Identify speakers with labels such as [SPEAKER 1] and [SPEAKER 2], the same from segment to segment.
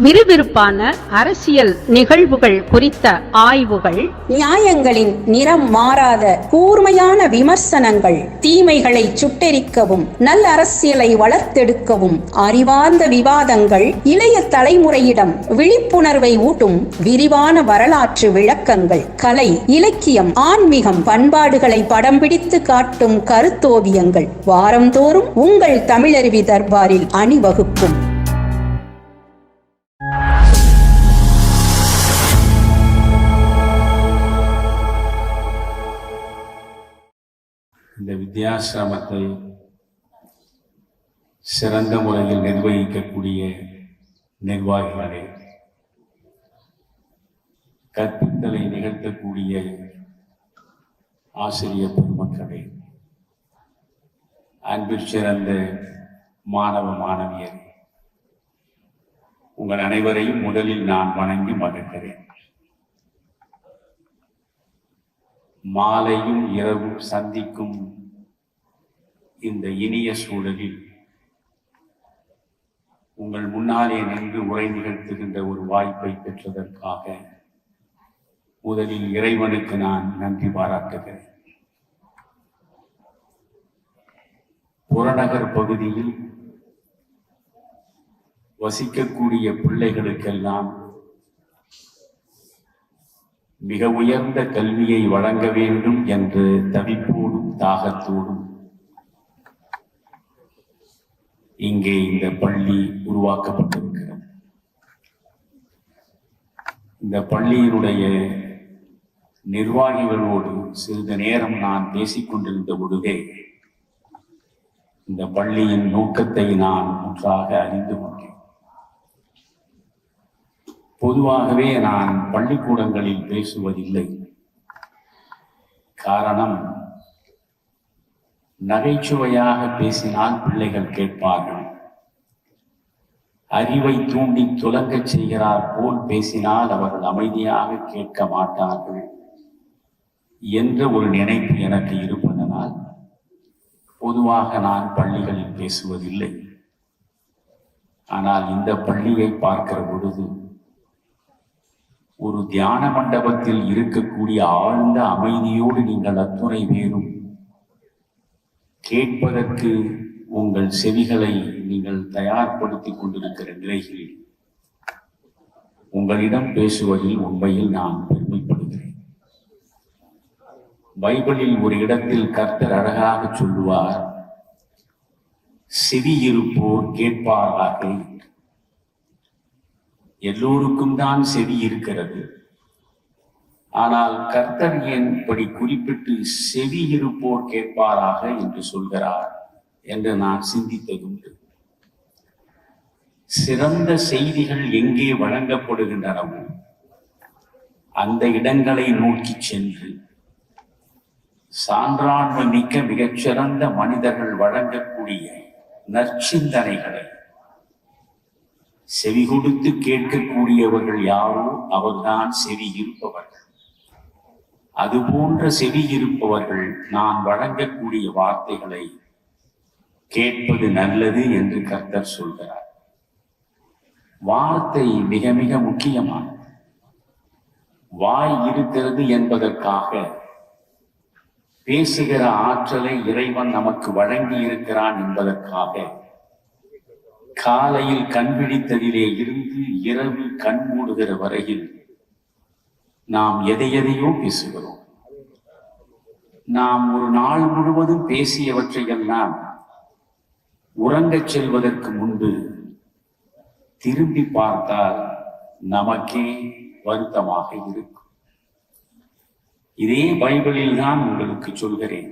[SPEAKER 1] விறுவிறுப்பான அரசியல் நிகழ்வுகள் குறித்த ஆய்வுகள்,
[SPEAKER 2] நியாயங்களின் நிறம் மாறாத கூர்மையான விமர்சனங்கள், தீமைகளை சுட்டெரிக்கவும் நல்ல அரசியலை வளர்த்தெடுக்கவும் அறிவார்ந்த விவாதங்கள், இளைய தலைமுறையிடம் விழிப்புணர்வை ஊட்டும் விரிவான வரலாற்று விளக்கங்கள், கலை, இலக்கியம், ஆன்மீகம், பண்பாடுகளை படம் பிடித்து காட்டும் கருத்தோவியங்கள் வாரந்தோறும் உங்கள் தமிழருவி தர்பாரில் அணிவகுக்கும்.
[SPEAKER 3] இந்த வித்யாசிரமத்தை சிறந்த முறையில் நிர்வகிக்கக்கூடிய நிர்வாகிகளே, கற்பித்தலை நிகழ்த்தக்கூடிய ஆசிரியர் பெருமக்களே, அன்பில் சிறந்த மாணவ மாணவியர், உங்கள் அனைவரையும் முதலில் நான் வணங்கி மகிழ்கிறேன். மாலையும் இரவும் சந்திக்கும் இந்த இனிய சூழலில் உங்கள் முன்னாலே நின்று உரை நிகழ்த்துகின்ற ஒரு வாய்ப்பை பெற்றதற்காக முதலில் இறைவனுக்கு நான் நன்றி பாராட்டுகிறேன். புறநகர் பகுதியில் வசிக்கக்கூடிய பிள்ளைகளுக்கெல்லாம் மிக உயர்ந்த கல்வியை வழங்க வேண்டும் என்று தவிப்போடும் தாகத்தோடும் இங்கே இந்த பள்ளி உருவாக்கப்பட்டிருக்கிறது. இந்த பள்ளியினுடைய நிர்வாகிகளோடு சிறிது நேரம் நான் பேசிக்கொண்டிருந்த பொழுதே இந்த பள்ளியின் நோக்கத்தை நான் முற்றாக அறிந்து கொண்டேன். பொதுவாகவே நான் பள்ளிக்கூடங்களில் பேசுவதில்லை. காரணம், நகைச்சுவையாக பேசினால் பிள்ளைகள் கேட்பார்கள், அறிவை தூண்டி துலங்கச் செய்கிறார் போல் பேசினால் அவர்கள் அமைதியாக கேட்க மாட்டார்கள் என்ற ஒரு நினைப்பு எனக்கு இருப்பதனால் பொதுவாக நான் பள்ளிகளில் பேசுவதில்லை. ஆனால் இந்த பள்ளியை பார்க்கிற பொழுது ஒரு தியான மண்டபத்தில் இருக்கக்கூடிய ஆழ்ந்த அமைதியோடு நீங்கள் அத்துணை பேரும் கேட்பதற்கு உங்கள் செவிகளை நீங்கள் தயார்படுத்திக் கொண்டிருக்கிற நிலையில் உங்களிடம் பேசுவதில் உண்மையில் நான் பெருமைப்படுகிறேன். பைபிளில் ஒரு இடத்தில் கர்த்தர் அழகாக சொல்லுவார், செவி இருப்போர் கேட்பாராக. எல்லோருக்கும் தான் செவி இருக்கிறது. ஆனால் கர்த்தர் ஏன் இப்படி குறிப்பிட்டு செவி இருப்போர் கேட்பாராக என்று சொல்கிறார் என்று நான் சிந்தித்ததுண்டு. சிறந்த செய்திகள் எங்கே வழங்கப்படுகின்றனவோ அந்த இடங்களை நோக்கி சென்று சான்றாண்மை மிக்க மிகச்சிறந்த மனிதர்கள் வழங்கக்கூடிய நற்சிந்தனைகளை செவி கொடுத்து கேட்கக்கூடியவர்கள் யாரோ அவர்தான் செவி இருப்பவர்கள். அதுபோன்ற செவி இருப்பவர்கள் நான் வழங்கக்கூடிய வார்த்தைகளை கேட்பது நல்லது என்று கர்த்தர் சொல்கிறார். வார்த்தை மிக மிக முக்கியமானது. வாய் இருக்கிறது என்பதற்காக பேசுகிற ஆற்றலை இறைவன் நமக்கு வழங்கி இருக்கிறான் என்பதற்காக காலையில் கண் விழித்ததிலே இருந்து இரவு கண் மூடுகிற வரையில் நாம் எதையோ பேசுகிறோம். நாம் ஒரு நாள் முழுவதும் பேசியவற்றையெல்லாம் உறங்கச் செல்வதற்கு முன்பு திரும்பி பார்த்தால் நமக்கே வருத்தமாக இருக்கும். இதே பைபிளில் தான் உங்களுக்கு சொல்கிறேன்,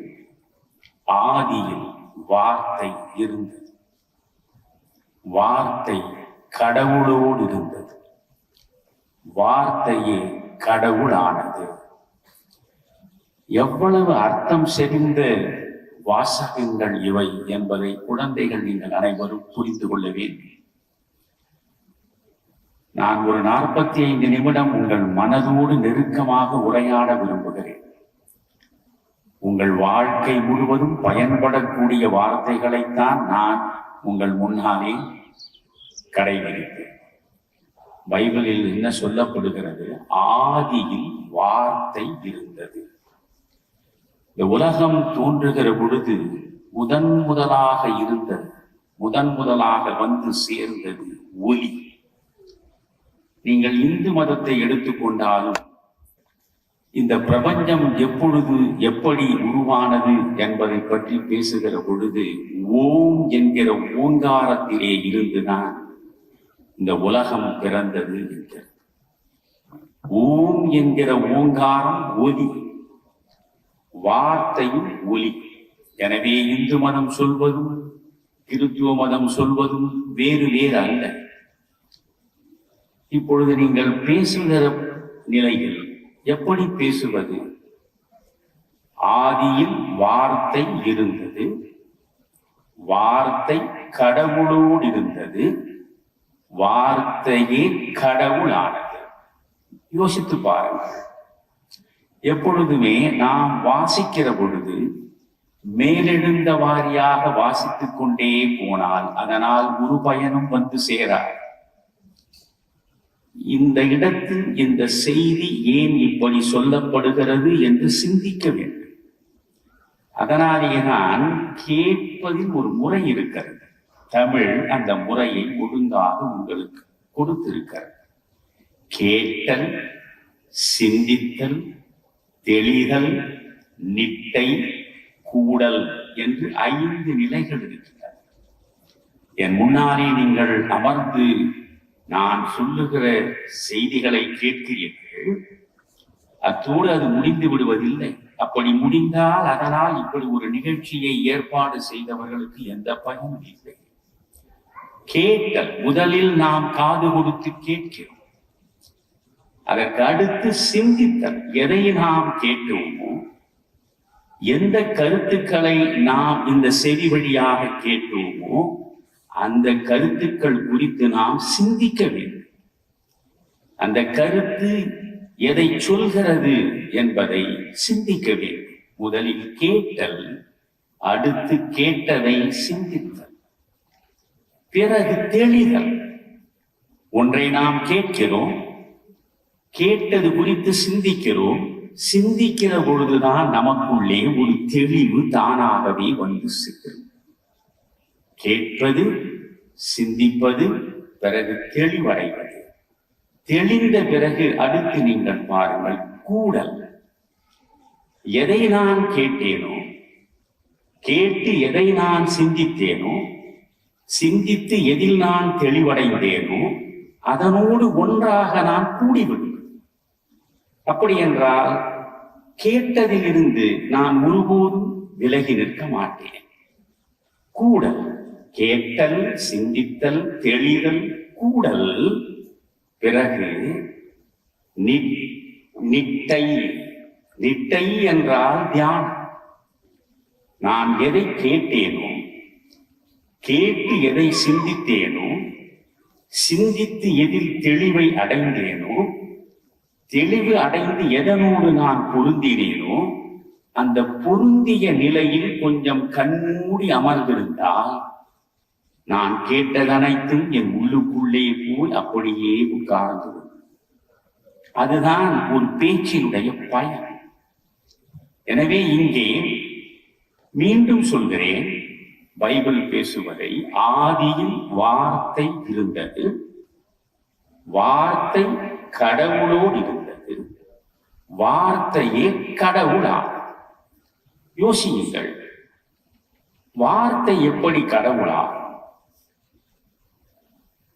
[SPEAKER 3] ஆதியில் வார்த்தை இருந்தது, வார்த்தை கடவுளோடு இருந்தது, வார்த்தையே கடவுளானது. எவ்வளவு அர்த்தம் செறிந்த வாசகங்கள் இவை என்பதை குழந்தைகள் நீங்கள் அனைவரும் புரிந்து கொள்ள வேண்டும். நான் ஒரு 45 நிமிடம் உங்கள் மனதோடு நெருக்கமாக உரையாட விரும்புகிறேன். உங்கள் வாழ்க்கை முழுவதும் பயன்படக்கூடிய வார்த்தைகளைத்தான் நான் உங்கள் முன்னாலே கடைபிடிப்பேன். பைபிளில் என்ன சொல்லப்படுகிறது? ஆதியில் வார்த்தை இருந்தது. இந்த உலகம் தோன்றுகிற பொழுது முதலாக இருந்தது, முதலாக வந்து சேர்ந்தது ஒலி. நீங்கள் இந்து மதத்தை எடுத்துக்கொண்டாலும் இந்த பிரபஞ்சம் எப்பொழுது எப்படி உருவானது என்பதை பற்றி பேசுகிற பொழுது ஓம் என்கிற ஓங்காரத்திலே இருந்துதான் இந்த உலகம் பிறந்தது என்கிறது. ஓம் என்கிற ஓங்காரம் ஒலி, வார்த்தையும் ஒலி. எனவே இந்து மதம் சொல்வதும் கிறிஸ்துவ மதம் சொல்வதும் வேறு வேறு அல்ல. இப்பொழுது நீங்கள் பேசுகிற நிலையில் எப்படி பேசுவது? ஆதியில் வார்த்தை இருந்தது, வார்த்தை கடவுளோடு இருந்தது, வார்த்தையே கடவுளானது. யோசித்து பாருங்கள். எப்பொழுதுமே நாம் வாசிக்கிற பொழுது மேலெழுந்த வாரியாக வாசித்துக் கொண்டே போனால் அதனால் ஒரு பயனும் வந்து சேராது. இந்த இடத்தில் இந்த செய்தி ஏன் இப்படி சொல்லப்படுகிறது என்று சிந்திக்க வேண்டும். அதனாலேதான் கேட்பதில் ஒரு முறை இருக்கிறது. தமிழ் அந்த முறையை ஒழுங்காக உங்களுக்கு கொடுத்திருக்கிறது. கேட்டல், சிந்தித்தல், தெளிதல், நிட்டை, கூடல் என்று 5 நிலைகள் இருக்கின்றன. என் முன்னாலே நீங்கள் அமர்ந்து நான் சொல்லுகிற செய்திகளை கேட்கிறீர்கள். அத்தோடு அது முடிந்து விடுவதில்லை. அப்படி முடிந்தால் அதனால் இப்படி ஒரு நிகழ்ச்சியை ஏற்பாடு செய்தவர்களுக்கு எந்த பயனும் இல்லை. கேட்டல், முதலில் நாம் காது கொடுத்து கேட்கிறோம். அதற்கு அடுத்து சிந்தித்தல், எதை நாம் கேட்டோமோ, எந்த கருத்துக்களை நாம் இந்த செவி வழியாக கேட்டோமோ அந்த கருத்துக்கள் குறித்து நாம் சிந்திக்க வேண்டும். அந்த கருத்து எதை சொல்கிறது என்பதை சிந்திக்க வேண்டும். முதலில் கேட்டல், அடுத்து கேட்டதை சிந்தித்தல், பிறகு தெளிதல். ஒன்றை நாம் கேட்கிறோம், கேட்டது குறித்து சிந்திக்கிறோம். சிந்திக்கிற பொழுதுதான் நமக்குள்ளே ஒரு தெளிவு தானாகவே வந்து சேரும். கேட்பது, சிந்திப்பது, பிறகு தெளிவடைவது. தெளிந்த பிறகு அடுத்து நீங்கள் பாருங்கள் கூடல். எதை நான் கேட்டேனோ, கேட்டு எதை நான் சிந்தித்தேனோ, சிந்தித்து எதில் நான் தெளிவடைந்தேனோ அதனோடு ஒன்றாக நான் கூடிவிடுவேன். அப்படி என்றால் கேட்டதிலிருந்து நான் ஒருபோதும் விலகி நிற்க மாட்டேன். கூடல், கேட்டல், சிந்தித்தல், தெளிதல், கூடல், பிறகு நிட்டை. நிட்டை என்றால் தியானம். நான் எதை கேட்டேனோ, கேட்டு எதை சிந்தித்தேனோ, சிந்தித்து எதில் தெளிவை அடைந்தேனோ, தெளிவு அடைந்து எதனோடு நான் பொருந்தினேனோ அந்த பொருந்திய நிலையில் கொஞ்சம் கண்மூடி அமர்ந்திருந்தால் நான் கேட்டதனைத்தும் என் உள்ளுக்குள்ளே போய் அப்படியே உட்கார்ந்து. அதுதான் ஒரு பேச்சினுடைய பயன். எனவே இங்கே மீண்டும் சொல்கிறேன், பைபிள் பேசுவதை, ஆதியில் வார்த்தை இருந்தது, வார்த்தை கடவுளோடு இருந்தது, வார்த்தையே கடவுளானது. யோசியுங்கள், வார்த்தை எப்படி கடவுளாகும்?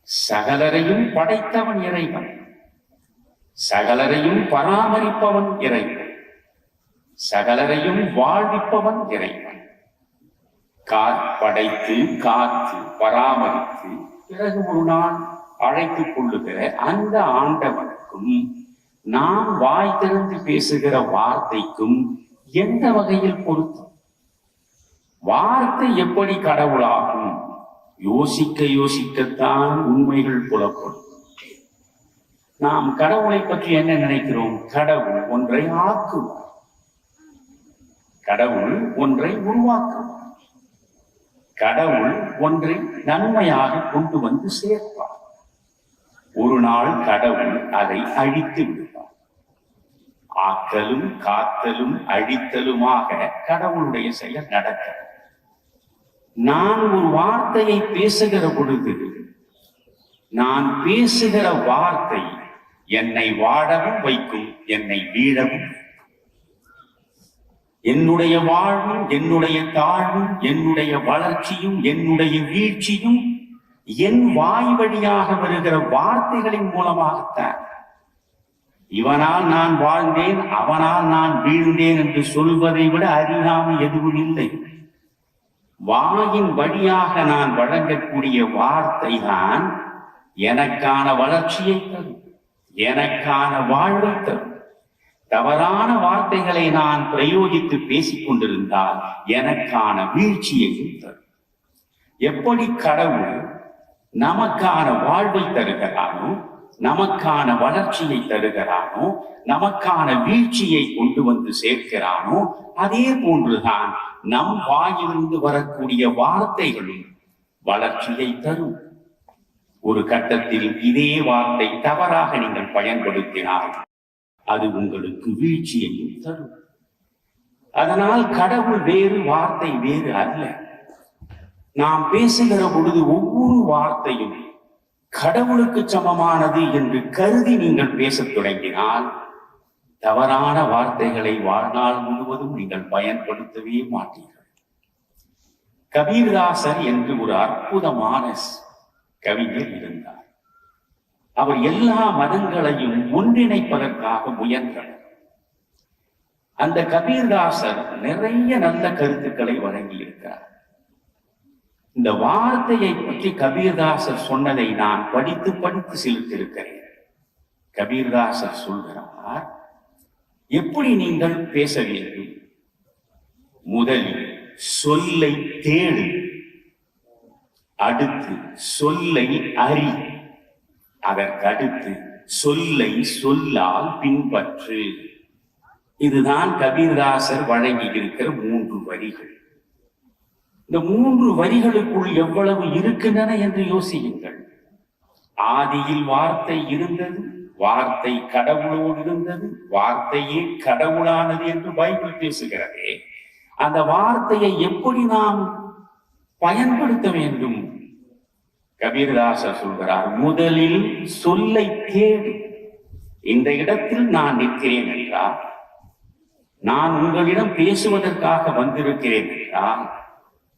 [SPEAKER 3] சகலரையும் படைத்தவன் இறைவன், சகலரையும் பராமரிப்பவன் இறைவன், சகலரையும் வாழ்விப்பவன் இறைவன். படைத்து, காத்து, பராமரித்து பிறகு ஒரு நாள் அழைத்துக் கொள்ளுகிற அந்த ஆண்டவனுக்கும் நாம் வாய் திறந்து பேசுகிற வார்த்தைக்கும் எந்த வகையில் பொருத்தம்? வார்த்தை எப்படி கடவுளாகும்? யோசிக்க யோசிக்கத்தான் உண்மைகள் புலப்படும். நாம் கடவுளை பற்றி என்ன நினைக்கிறோம்? கடவுள் ஒன்றை ஆக்குவார், கடவுள் ஒன்றை உருவாக்குவார், கடவுள் ஒன்றை நன்மையாக கொண்டு வந்து சேர்ப்பார். ஒரு நாள் கடவுள் அதை அழித்து விடுவார். ஆக்கலும் காத்தலும் அழித்தலுமாக கடவுளுடைய செயல் நடக்கிறது. நான் ஒரு வார்த்தையை பேசுகிற பொழுது நான் பேசுகிற வார்த்தை என்னை வாழவும் வைக்கும், என்னை வீழவும். என்னுடைய வாழ்வும் என்னுடைய தாழ்வும் என்னுடைய வளர்ச்சியும் என்னுடைய வீழ்ச்சியும் என் வாய் வழியாக வருகிற வார்த்தைகளின் மூலமாகத்தான். இவனால் நான் வாழ்ந்தேன், அவனால் நான் வீழ்ந்தேன் என்று சொல்வதை விட அறியாமை எதுவும் இல்லை. வாயின் வழியாக நான் வழங்கக்கூடிய வார்த்தை தான் எனக்கான வளர்ச்சியை தரும், எனக்கான வாழ்வை தரும். தவறான வார்த்தைகளை நான் பிரயோகித்து பேசிக் கொண்டிருந்தால் எனக்கான வீழ்ச்சியையும் தரும். எப்படி கடவுள் நமக்கான வாழ்வை தருகிறானோ, நமக்கான வளர்ச்சியை தருகிறானோ, நமக்கான வீழ்ச்சியை கொண்டு வந்து சேர்க்கிறானோ, அதே போன்றுதான் நம் வாயிலிருந்து வரக்கூடிய வார்த்தைகளும் வளர்ச்சியை தரும். ஒரு கட்டத்தில் இதே வார்த்தை தவறாக நீங்கள் பயன்படுத்தினால் அது உங்களுக்கு வீழ்ச்சியையும் தரும். அதனால் கடவுள் வேறு, வார்த்தை வேறு அல்ல. நாம் பேசுகிற பொழுது ஒவ்வொரு வார்த்தையும் கடவுளுக்கு சமமானது என்று கருதி நீங்கள் பேசத் தொடங்கினால் தவறான வார்த்தைகளை வாழ்நாள் முழுவதும் நீங்கள் பயன்படுத்தவே மாட்டீர்கள். கபீர்தாசர் என்று ஒரு அற்புதமான கவிஞர் இருந்தார். அவர் எல்லா மதங்களையும் ஒன்றிணைப்பதற்காக முயன்றவர். அந்த கபீர்தாசர் நிறைய நல்ல கருத்துக்களை வழங்கி இருக்கிறார். இந்த வார்த்தையை பற்றி கபீர்தாசர் சொன்னதை நான் படித்து படித்து செலுத்திருக்கிறேன். கபீர்தாசர் சொல்கிறார், எப்படி நீங்கள் பேச வேண்டும்? முதலில் சொல்லை தேடு, அடுத்து சொல்லை அறி, அதற்கடுத்து சொல்லை சொல்லால் பின்பற்று. இதுதான் கபீர்தாசர் வழங்கி இருக்கிற 3 வரிகள். இந்த 3 வரிகளுக்குள் எவ்வளவு இருக்கின்றன என்று யோசியுங்கள். ஆதியில் வார்த்தை இருந்தது, வார்த்தை கடவுளோடு இருந்தது, வார்த்தையே கடவுளானது என்று பைபிள் பேசுகிறதே. அந்த வார்த்தையை எப்படி நாம் பயன்படுத்த வேண்டும்? கபீர்தாசர் சொல்கிறார், முதலில் சொல்லை தேடு. இந்த இடத்தில் நான் நிற்கிறேன் என்றால், நான் உங்களிடம் பேசுவதற்காக வந்திருக்கிறேன் என்றால்,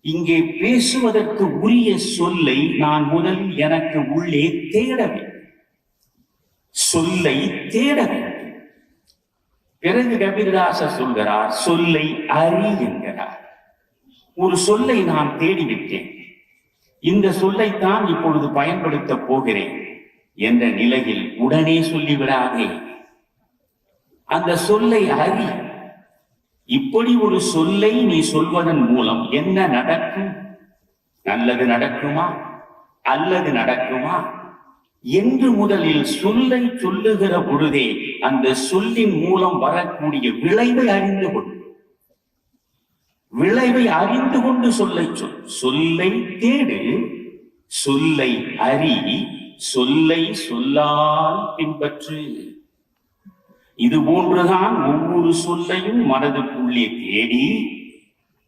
[SPEAKER 3] இங்கே பேசுவதற்கு உரிய சொல்லை நான் முதலில் எனக்கு உள்ளே தேட வேண்டும். சொல்லை தேட வேண்டும். பிறகு கபீர்தாசர் சொல்கிறார், சொல்லை அறி என்கிறார். ஒரு சொல்லை நான் தேடிவிட்டேன், இந்த சொல்லைத்தான் இப்பொழுது பயன்படுத்த போகிறேன் என்ற நிலையில் உடனே சொல்லிவிடாதே, அந்த சொல்லை அறி. இப்படி ஒரு சொல்லை நீ சொல்வதன் மூலம் என்ன நடக்கும்? நல்லது நடக்குமா அல்லது நடக்குமா என்று முதலில் சொல்லை சொல்லுகிற பொழுதே அந்த சொல்லின் மூலம் வரக்கூடிய விளைவை அறிந்து கொள். விளைவை அறிந்து கொண்டு சொல்லை சொல். சொல்லை தேடு, சொல்லை அறி, சொல்லை சொல்லால் பின்பற்று. இது போன்றுதான் ஒவ்வொரு சொல்லையும் மனதுக்குள்ளே தேடி,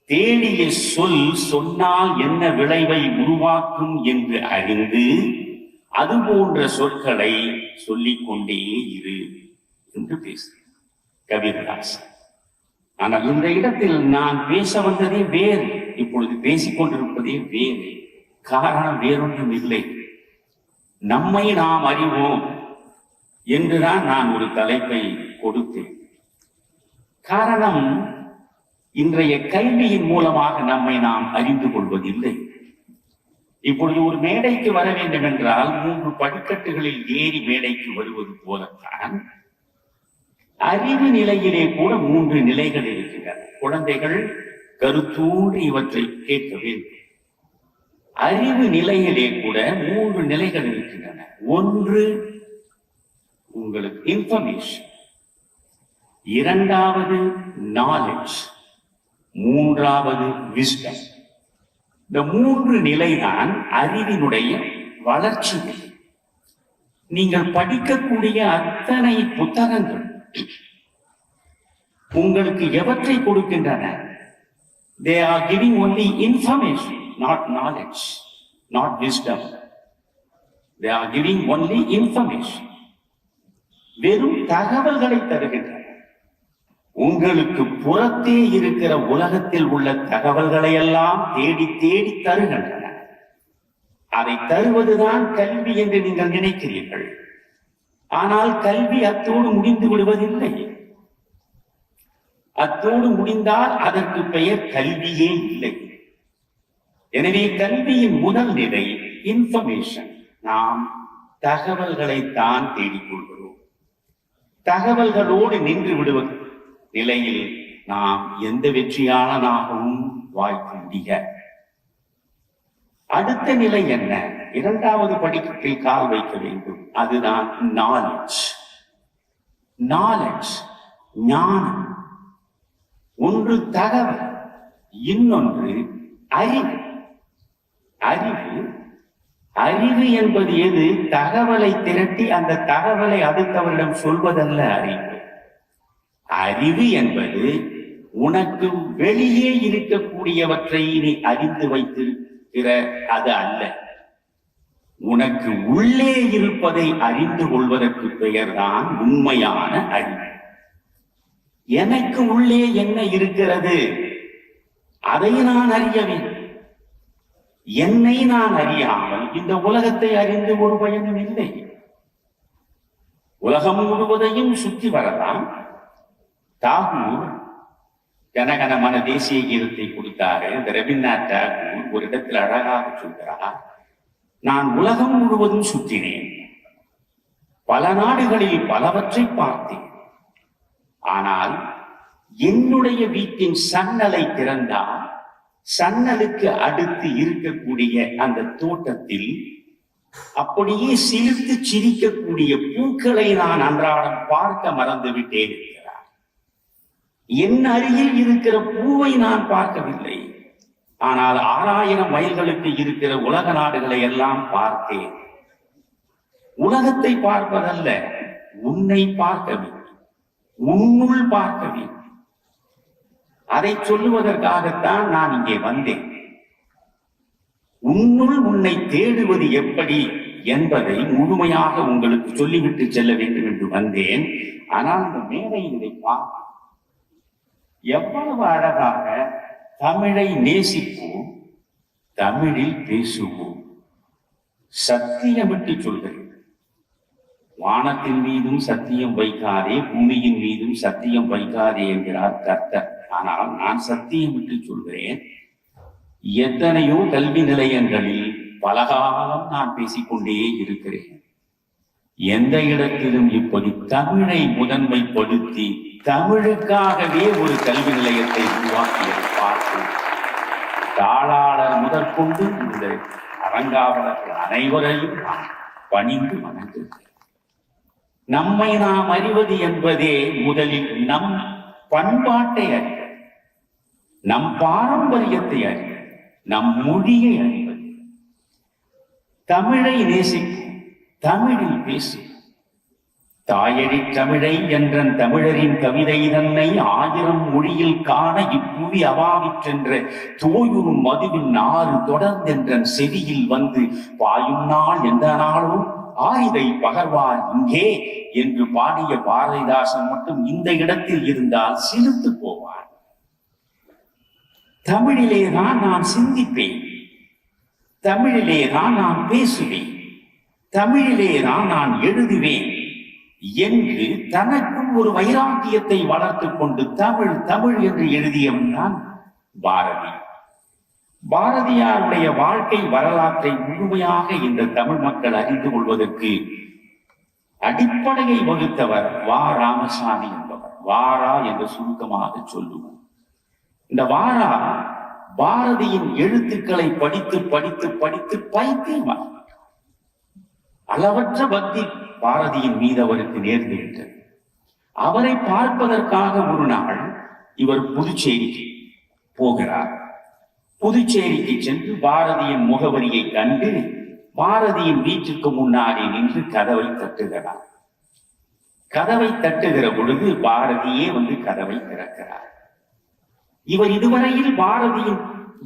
[SPEAKER 3] தேடிய சொல் சொன்னால் என்ன விளைவை உருவாக்கும் என்று அறிந்து அது போன்ற சொற்களை சொல்லிக் கொண்டே இரு என்று பேசுகிறேன் கபீர்தாசர். ஆனால் இந்த இடத்தில் நான் பேச வந்ததே வேறு, இப்பொழுது பேசிக் கொண்டிருப்பதே வேறு. காரணம் வேறொன்றும் இல்லை, நம்மை நாம் அறிவோம் என்றுதான் நான் ஒரு தலைப்பை கொடுத்தேன். காரணம், இன்றைய கல்வியின் மூலமாக நம்மை நாம் அறிந்து கொள்வதில்லை. இப்பொழுது ஒரு மேடைக்கு வர வேண்டும் என்றால் 3 படிக்கட்டுகளில் ஏறி மேடைக்கு வருவது போலத்தான் அறிவு நிலையிலே கூட 3 நிலைகள் இருக்கின்றன. குழந்தைகள் கருத்தூன்றி இவற்றை கேட்க வேண்டும். அறிவு நிலையிலே கூட 3 நிலைகள் இருக்கின்றன. ஒன்று உங்களுக்கு இன்ஃபர்மேஷன், இரண்டாவது நாலேஜ், மூன்றாவது விஸ்டம். இந்த 3 நிலைதான் அறிவினுடைய வளர்ச்சி நிலை. நீங்கள் படிக்கக்கூடிய அத்தனை புத்தகங்கள் உங்களுக்கு எவற்றை கொடுக்கின்றன? They are giving only information, not knowledge, not wisdom. They are giving only information. வெறும் தகவல்களை தருகின்றன. உங்களுக்கு புறத்தே இருக்கிற உலகத்தில் உள்ள தகவல்களை எல்லாம் தேடி தேடி தருகின்றன. அதை தருவதுதான் கல்வி என்று நீங்கள் நினைக்கிறீர்கள். ஆனால் கல்வி அத்தோடு முடிந்து விடுவதில்லை. அத்தோடு முடிந்தால் அதற்கு பெயர் கல்வியே இல்லை. எனவே கல்வியின் முதல் நிலை இன்ஃபர்மேஷன். நாம் தகவல்களை தான் தேடிக்கொள்கிறோம். தகவல்களோடு நின்று விடுவது நிலையில் நாம் எந்த வெற்றியாளனாகவும் வாய்ப்பு முடிய. அடுத்த நிலை என்ன? இரண்டாவது படிக்கட்டில் கால் வைக்க வேண்டும். அதுதான் நாலேஜ். நாலேஜ், ஞானம். ஒன்று தகவல், இன்னொன்று அறிவு. அறிவு அறிவு என்பது எது? தகவலை திரட்டி அந்த தகவலை அடுத்தவரிடம் சொல்வதல்ல அறிவு. அறிவு என்பது உனக்கு வெளியே இருக்கக்கூடியவற்றை நீ அறிந்து வைத்திருக்கிற அது அல்ல. உனக்கு உள்ளே இருப்பதை அறிந்து கொள்வதற்கு பெயர்தான் உண்மையான அறிவு. எனக்கு உள்ளே என்ன இருக்கிறது அதை நான் அறிய வேண்டும். என்னை நான் அறியாமல் இந்த உலகத்தை அறிந்து ஒரு பயனும் இல்லை. உலகம் முழுவதையும் சுற்றி வரலாம். தாகூர் ஜனகணமன தேசிய கீதத்தை கொடுத்தாரு. இந்த ரவீந்திரநாத் தாகூர் ஒரு இடத்தில் அழகாக சொல்கிறார், நான் உலகம் முழுவதும் சுற்றினேன், பல நாடுகளில் பலவற்றை பார்த்தேன். ஆனால் என்னுடைய வீட்டின் சன்னலை திறந்தால் சன்னலுக்கு அடுத்து இருக்கக்கூடிய அந்த தோட்டத்தில் அப்படியே சிரித்து சிரிக்கக்கூடிய பூக்களை நான் அன்றாடம் பார்க்க மறந்து விட்டேன் இருக்கிறார். என் அருகில் இருக்கிற பூவை நான் பார்க்கவில்லை. ஆனால் 6000 மைல்களுக்கு இருக்கிற உலக நாடுகளை எல்லாம் பார்த்தேன். உலகத்தை பார்ப்பதல்ல, உன்னை பார்க்க வேண்டும், உன்னுள் பார்க்க வேண்டும். அதை சொல்லுவதற்காகத்தான் நான் இங்கே வந்தேன். உன்னுள் உன்னை தேடுவது எப்படி என்பதை முழுமையாக உங்களுக்கு சொல்லிவிட்டு செல்ல வேண்டும் என்று வந்தேன். ஆனால் இந்த மேடையில் இதை பார்க்க எவ்வளவு அழகாக தமிழை நேசிப்போம், தமிழில் பேசுவோம். சத்தியமிட்டு சொல்கிறேன், வானத்தின் மீதும் சத்தியம் வைக்காதே, பூமியின் மீதும் சத்தியம் வைக்காதே என்கிறார் கர்த்தர். ஆனால் நான் சத்தியமிட்டு சொல்கிறேன், எத்தனையோ கல்வி நிலையங்களில் பலகாலம் நான் பேசிக்கொண்டே இருக்கிறேன். எந்த இடத்திலும் இப்படி தமிழை முதன்மைப்படுத்தி தமிழுக்காகவே ஒரு கல்வி நிலையத்தை உருவாக்கியதை பார்த்து தாளாளர் முதற்கொண்டு இந்த அரங்காவலர்கள் அனைவரையும் நான் பணிந்து வணங்குகிறேன். நம்மை நாம் அறிவது என்பதே முதலில் நம் பண்பாட்டை அறிவது, நம் பாரம்பரியத்தை அறிவது, நம் மொழியை அறிவது. தமிழை நேசிப்போம், தமிழில் பேசுவோம். தாயழி தமிழை என்றன் தமிழரின் கவிதை தன்னை 1000 மொழியில் காண இப்புவி அவாவிற்றென்ற தோயுறும் மதுவின் 6 தொடர்ந்தென்றன் செவியில் வந்து பாயும் நாள் எந்த நாளும் ஆயுதை பகர்வார் இங்கே என்று பாடிய பாரதிதாசன் மட்டும் இந்த இடத்தில் இருந்தால் சிரித்து போவார். தமிழிலேதான் நான் சிந்திப்பேன், தமிழிலேதான் நான் பேசுவேன், தமிழிலேதான் நான் எழுதுவேன் என்று தனக்கும் ஒரு வைராக்கியத்தை வளர்த்துக் கொண்டு தமிழ் தமிழ் என்று எழுதியவன் தான் பாரதி. பாரதியாருடைய வாழ்க்கை வரலாற்றை முழுமையாக இந்த தமிழ் மக்கள் அறிந்து கொள்வதற்கு அடிப்படையை வகுத்தவர் வா ராமசாமி என்பவர். வாரா என்று சுருக்கமாக சொல்லுவோம். இந்த வாரா பாரதியின் எழுத்துக்களை படித்து படித்து படித்து பைத்தியமாக அளவற்ற பக்தி பாரதியின் மீது அவருக்கு நேர்ந்துவிட்டது. அவரை பார்ப்பதற்காக ஒரு நாள் இவர் புதுச்சேரிக்கு போகிறார். புதுச்சேரிக்கு சென்று பாரதியின் முகவரியை கண்டு பாரதியின் வீட்டுக்கு முன்னாடி நின்று கதவை தட்டுகிறார். கதவை தட்டுகிற பொழுது பாரதியே வந்து கதவை திறக்கிறார். இவர் இதுவரையில் பாரதியின்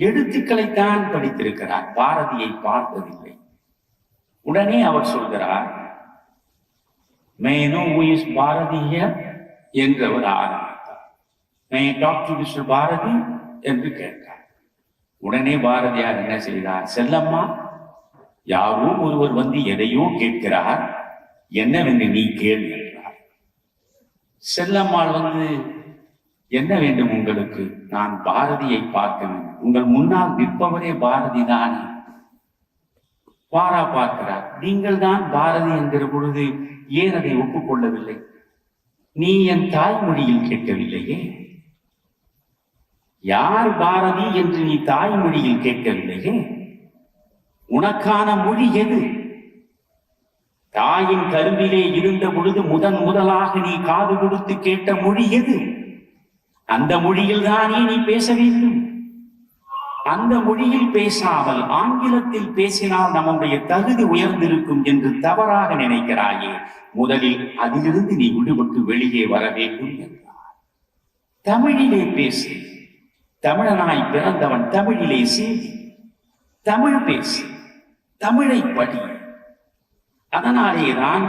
[SPEAKER 3] எழுத்துக்களைத்தான் படித்திருக்கிறார், பாரதியை பார்த்ததில்லை. உடனே அவர் சொல்கிறார், "May I know who is Bharati here?" என்று அவர் ஆரம்பித்தார். "May I talk to Mr. Bharati?" என்று கேட்டார். உடனே பாரதியார் என்ன செய்தார், "செல்லம்மா, யாரோ ஒருவர் வந்து எதையோ கேட்கிறார், என்னவென்று நீ கேள்" என்றார். செல்லம்மாள் வந்து, "என்ன வேண்டும் உங்களுக்கு?" "நான் பாரதியை பார்க்க வேண்டும்." "உங்கள் முன்னால் நிற்பவரே பாரதி தானே?" பாரா பார்க்கிறார். "நீங்கள் தான் பாரதி என்கிற பொழுது ஏன் அதை ஒப்புக்கொள்ளவில்லை? நீ என் தாய்மொழியில் கேட்கவில்லையே. யார் பாரதி என்று நீ தாய்மொழியில் கேட்கவில்லையே. உனக்கான மொழி எது? தாயின் கருவிலே இருந்த பொழுது முதலாக நீ காது கொடுத்து கேட்ட மொழி எது? அந்த மொழியில் தானே நீ பேச வேண்டும். அந்த மொழியில் பேசாமல் ஆங்கிலத்தில் பேசினால் நம்முடைய தகுதி உயர்ந்திருக்கும் என்று தவறாக நினைக்கிறாயே. முதலில் அதிலிருந்து நீ விடுபட்டு வெளியே வர வேண்டும் என்றார். தமிழிலே பேசு. தமிழனாய் பிறந்தவன் தமிழிலே சிந்தி, தமிழ் பேசு, தமிழை படி. அதனாலேதான்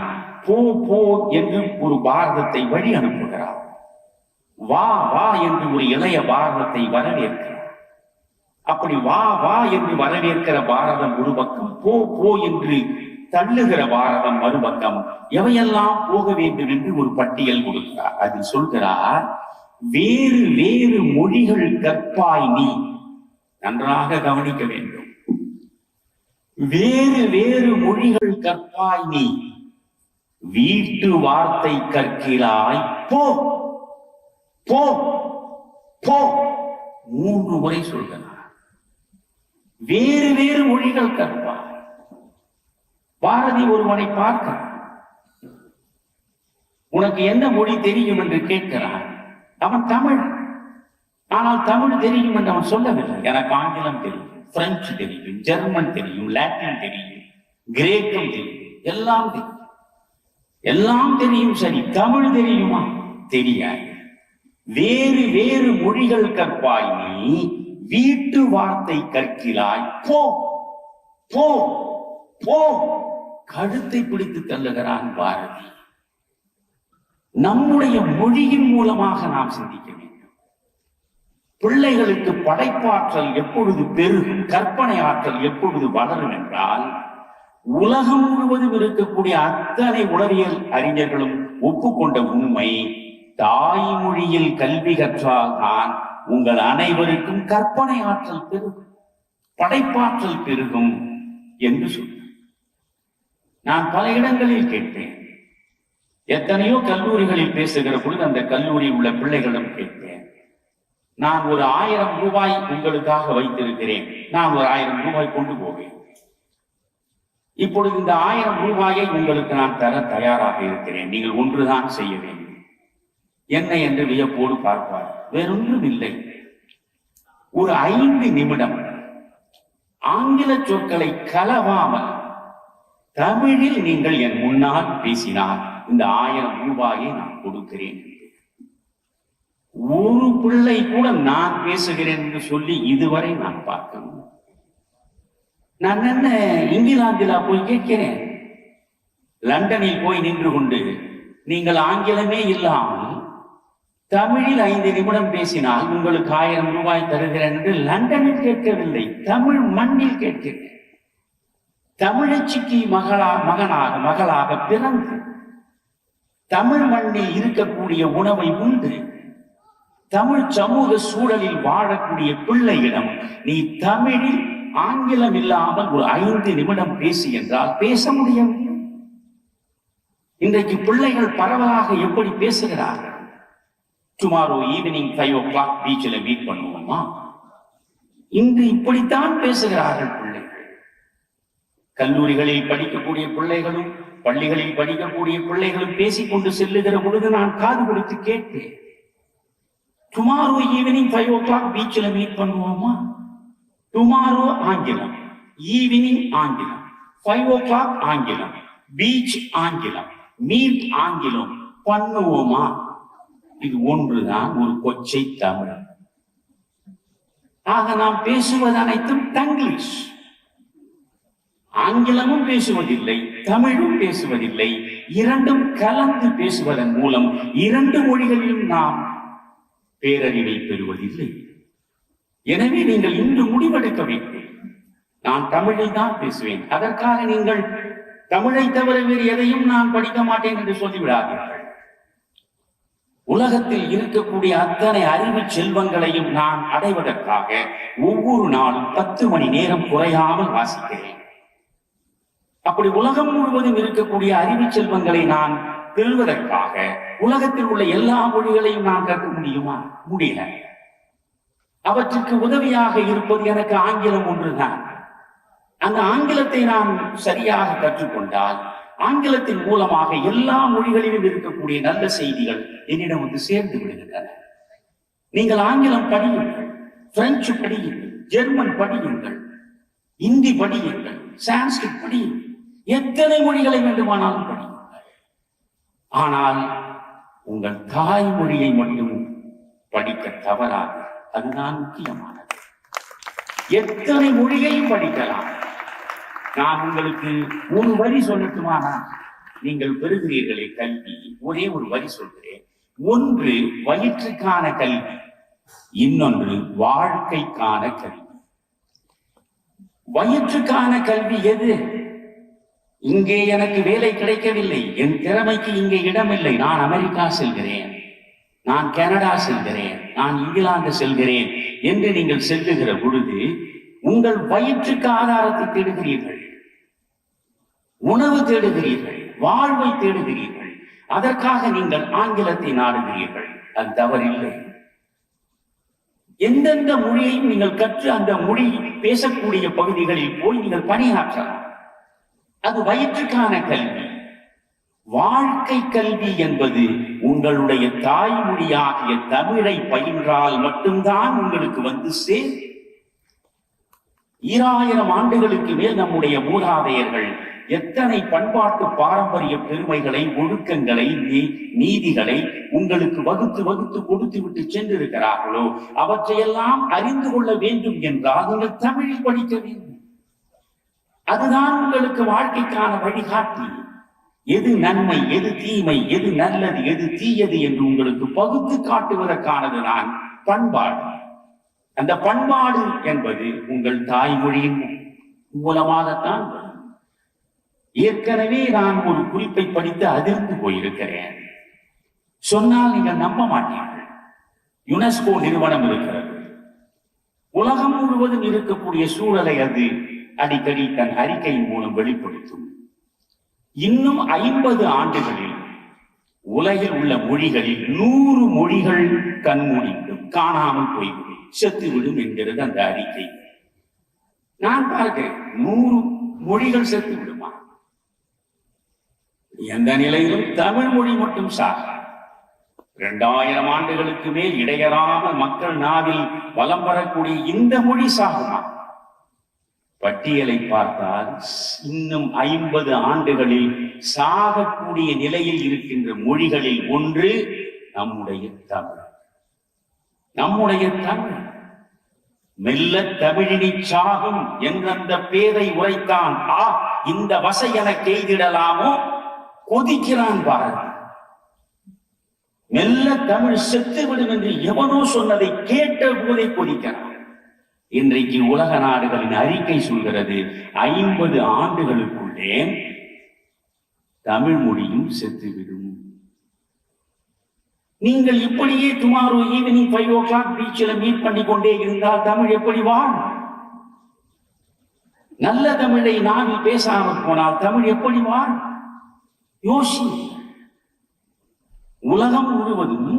[SPEAKER 3] போ போ என்று ஒரு பாரதத்தை வழி அனுப்புகிறார். வா வா என்று ஒரு இளைய பாரதத்தை வரவேற்கிறார். அப்படி வா வா என்று வரவேற்கிற பாரதம் ஒரு பக்கம், போ போ என்று தள்ளுகிற பாரதம் மறுபக்கம். எவையெல்லாம் போக வேண்டும் என்று ஒரு பட்டியல் கொடுக்கிறார். அதில் சொல்கிறார், வேறு வேறு மொழிகள் கற்பாய் நீ. நன்றாக கவனிக்க வேண்டும். வேறு வேறு மொழிகள் கற்பாய் நீ, வீட்டு வார்த்தை கற்கிறாய் போ போ போ. 3 முறை சொல்கிறார். வேறு வேறு மொழிகள் கற்பாய். பாரதி ஒருவனை பார்க்கிறார். உனக்கு என்ன மொழி தெரியும் என்று கேட்கிறான். அவன் தமிழ், ஆனால் தமிழ் தெரியும் என்று அவன் சொல்லவில்லை. எனக்கு ஆங்கிலம் தெரியும், பிரெஞ்சு தெரியும், ஜெர்மன் தெரியும், லாட்டின் தெரியும், கிரேக்கம் தெரியும், எல்லாம் தெரியும். எல்லாம் தெரியும், சரி, தமிழ் தெரியுமா? தெரியாது. வேறு வேறு மொழிகள் கற்பாய் நீ, வீட்டு வார்த்தை கற்கிறாய் போ போ போ. கழுத்தை பிடித்து தள்ளுகிறான் பாரதி. நம்முடைய மொழியின் மூலமாக நாம் சிந்திக்க வேண்டும். பிள்ளைகளுக்கு படைப்பாற்றல் எப்பொழுது பெருகும், கற்பனை ஆற்றல் எப்பொழுது வளரும் என்றால், உலகம் முழுவதும் இருக்கக்கூடிய அத்தனை உளவியல் அறிஞர்களும் ஒப்புக்கொண்ட உண்மை, தாய்மொழியில் கல்வி கற்றால் தான் உங்கள் அனைவருக்கும் கற்பனை ஆற்றல் பெருகும், படைப்பாற்றல் பெருகும் என்று சொன்னார். நான் பல இடங்களில் கேட்பேன். எத்தனையோ கல்லூரிகளில் பேசுகிற பொழுது அந்த கல்லூரியில் உள்ள பிள்ளைகளிடம் கேட்பேன், நான் ஒரு 1000 ரூபாய் உங்களுக்காக வைத்திருக்கிறேன், நான் ஒரு 1000 ரூபாய் கொண்டு போவேன். இப்பொழுது இந்த 1000 ரூபாயை உங்களுக்கு நான் தர தயாராக இருக்கிறேன், நீங்கள் ஒன்றுதான் செய்ய வேண்டும். என்ன என்று வியப்போடு பார்ப்பார். வேறொன்றும் இல்லை. ஒரு 5 நிமிடம் ஆங்கில சொற்களை கலவாமல் தமிழில் நீங்கள் என் முன்னால் பேசினால் இந்த 1000 ரூபாயை நான் கொடுக்கிறேன். ஒரு பிள்ளை கூட நான் பேசுகிறேன் என்று சொல்லி இதுவரை நான் பார்க்கணும். நான் என்ன இங்கிலாந்திலா போய் கேட்கிறேன்? லண்டனில் போய் நின்று கொண்டு நீங்கள் ஆங்கிலமே இல்லாமல் தமிழில் 5 நிமிடம் பேசினால் உங்களுக்கு 1000 ரூபாய் தருகிறேன் என்று லண்டனில் கேட்கவில்லை, தமிழ் மண்ணில் கேட்கிறேன். தமிழச்சிக்கு மகளாக பிறந்து தமிழ் மண்ணில் இருக்கக்கூடிய உணவை உண்டு தமிழ் சமூக சூழலில் வாழக்கூடிய பிள்ளையிடம் நீ தமிழில் ஆங்கிலம் இல்லாமல் ஒரு 5 நிமிடம் பேசி என்றால் பேச முடியவில்லை. இன்றைக்கு பிள்ளைகள் பரவலாக எப்படி பேசுகிறார்கள்? டுமாரோ ஈவினிங் 5 o'clock பீச்சில் மீட் பண்ணுவோமா? இன்று இப்படித்தான் பேசுகிறார்கள் பிள்ளைகள். கல்லூரிகளில் படிக்கக்கூடிய பிள்ளைகளும் பள்ளிகளில் படிக்கக்கூடிய பிள்ளைகளும் பேசிக்கொண்டு செல்லுகிற பொழுது நான் காது கொடுத்து கேட்பேன், டுமாரோ ஈவினிங் 5 o'clock பீச்சில் மீட் பண்ணுவோமா? டுமாரோ ஆங்கிலம், ஈவினிங் ஆங்கிலம், 5 o'clock ஆங்கிலம், பீச் ஆங்கிலம், மீட் ஆங்கிலம் பண்ணுவோமா? இது ஒன்றுதான் ஒரு கொச்சை தமிழ். ஆக நாம் பேசுவது அனைத்தும் தங்கிலீஷ். ஆங்கிலமும் பேசுவதில்லை, தமிழும் பேசுவதில்லை. இரண்டும் கலந்து பேசுவதன் மூலம் இரண்டு மொழிகளிலும் நாம் பேரறிவை பெறுவதில்லை. எனவே நீங்கள் இன்று முடிவெடுக்க வேண்டும், நான் தமிழில் தான் பேசுவேன். அதற்காக நீங்கள் தமிழை தவிர வேறு எதையும் நான் படிக்க மாட்டேன் என்று சொல்லிவிடாதீர்கள். உலகத்தில் இருக்கக்கூடிய அத்தனை அறிவு செல்வங்களையும் நான் அடைவதற்காக ஒவ்வொரு நாளும் 10 மணி நேரம் குறையாமல் வாசிக்கிறேன். அப்படி உலகம் முழுவதும் இருக்கக்கூடிய அறிவு செல்வங்களை நான் பெறுவதற்காக உலகத்தில் உள்ள எல்லா மொழிகளையும் நான் கற்க முடியுமா? முடியல. அவற்றுக்கு உதவியாக இருப்பது எனக்கு ஆங்கிலம் ஒன்றுதான். அந்த ஆங்கிலத்தை நான் சரியாக கற்றுக்கொண்டால் ஆங்கிலத்தின் மூலமாக எல்லா மொழிகளிலும் இருக்கக்கூடிய நல்ல செய்திகள் என்னிடம் வந்து சேர்ந்து விடுகின்றன. நீங்கள் ஆங்கிலம் படியுங்கள், பிரெஞ்சு படியுங்கள், ஜெர்மன் படியுங்கள், இந்தி படியுங்கள், சான்ஸ்கிரிட் படியுங்கள், எத்தனை மொழிகளை வேண்டுமானாலும் படியுங்கள். ஆனால் உங்கள் தாய்மொழியை மட்டும் படிக்க தவறாது. அதுதான் முக்கியமானது. எத்தனை மொழியையும் படிக்கலாம். நான் உங்களுக்கு ஒரு வரி சொல்லட்டுமானா? நீங்கள் பெறுகிறீர்களே கல்வி, ஒரே ஒரு வரி சொல்கிறேன். ஒன்று வயிற்றுக்கான கல்வி, இன்னொன்று வாழ்க்கைக்கான கல்வி. வயிற்றுக்கான கல்வி எது? இங்கே எனக்கு வேலை கிடைக்கவில்லை, என் திறமைக்கு இங்கே இடமில்லை, நான் அமெரிக்கா செல்கிறேன், நான் கனடா செல்கிறேன், நான் இங்கிலாந்து செல்கிறேன் என்று நீங்கள் செல்லுகிற பொழுது உங்கள் வயிற்றுக்கு ஆதாரத்தை தேடுகிறீர்கள், உணவு தேடுகிறீர்கள், வாழ்வை தேடுகிறீர்கள். அதற்காக நீங்கள் ஆங்கிலத்தை நாடுகிறீர்கள். அது தவறில்லை. எந்தெந்த மொழியையும் நீங்கள் கற்று அந்த மொழி பேசக்கூடிய பகுதிகளில் போய் நீங்கள் பணியாற்றலாம். அது வயிற்றுக்கான கல்வி. வாழ்க்கை கல்வி என்பது உங்களுடைய தாய்மொழியாகிய தமிழை பயின்றால் மட்டும்தான் உங்களுக்கு வந்து சேரும். 2000 ஆண்டுகளுக்கு மேல் நம்முடைய மூதாதையர்கள் எத்தனை பண்பாட்டு பாரம்பரிய பெருமைகளை, ஒழுக்கங்களை, நீதிகளை உங்களுக்கு வகுத்து வகுத்து கொடுத்து விட்டு சென்றிருக்கிறார்களோ அவற்றையெல்லாம் அறிந்து கொள்ள வேண்டும் என்றால் நீங்கள் தமிழில் படிக்க வேண்டும். அதுதான் உங்களுக்கு வாழ்க்கைக்கான வழிகாட்டி. எது நன்மை, எது தீமை, எது நல்லது, எது தீயது என்று உங்களுக்கு பகுத்து காட்டுவதற்கானதுதான் பண்பாடு. அந்த பண்பாடு என்பது உங்கள் தாய்மொழியின் மூலமாகத்தான். ஏற்கனவே நான் ஒரு குறிப்பை படித்து அதிர்ந்து போயிருக்கிறேன். சொன்னால் நீங்கள் நம்ப மாட்டீர்கள். யுனெஸ்கோ நிறுவனம் இருக்கிறது. உலகம் முழுவதும் இருக்கக்கூடிய சூழலை அது அடிக்கடி தன் அறிக்கையின் மூலம் வெளிப்படுத்தும். இன்னும் 50 ஆண்டுகளில் உலகில் உள்ள மொழிகளில் 100 மொழிகள் கண்மூடிவிடும், காணாமல் போய்விடும், செத்துவிடும் என்கிறது அந்த அறிக்கை. நான் பார்க்கிறேன், 100 மொழிகள் செத்து விடுமா? எந்த நிலையிலும் தமிழ் மொழி மட்டும் சாக 2000 ஆண்டுகளுக்கு மேல் இடையறாமல் மக்கள் நாவில் வலம் வரக்கூடிய இந்த மொழி சாகுமா? பட்டியலை பார்த்தால் இன்னும் 50 ஆண்டுகளில் சாகக்கூடிய நிலையில் இருக்கின்ற மொழிகளில் ஒன்று நம்முடைய தமிழ். நம்முடைய தமிழ் மெல்ல தமிழினி சாகும் என்ற அந்த பேரை உரைத்தான். இந்த வசை என கெய்திடலாமோ கொதிக்கிறான் பாரதி. மெல்ல தமிழ் செத்துவிடும் என்று எவனோ சொன்னதை கேட்ட போதை கொதிக்கிறான். இன்றைக்கு உலக நாடுகளின் அறிக்கை சொல்கிறது 50 ஆண்டுகளுக்குள்ளே தமிழ் மொழியும் செத்துவிடும். நீங்கள் இப்படியே டுமாரோ ஈவினிங் 5 o'clock பீச்சில் மீட் பண்ணி கொண்டே இருந்தால் தமிழ் எப்படி வாழும்? நல்ல தமிழை நாவில் பேசாமல் போனால் தமிழ் எப்படி வாழும்? யோசி. உலகம் முழுவதும்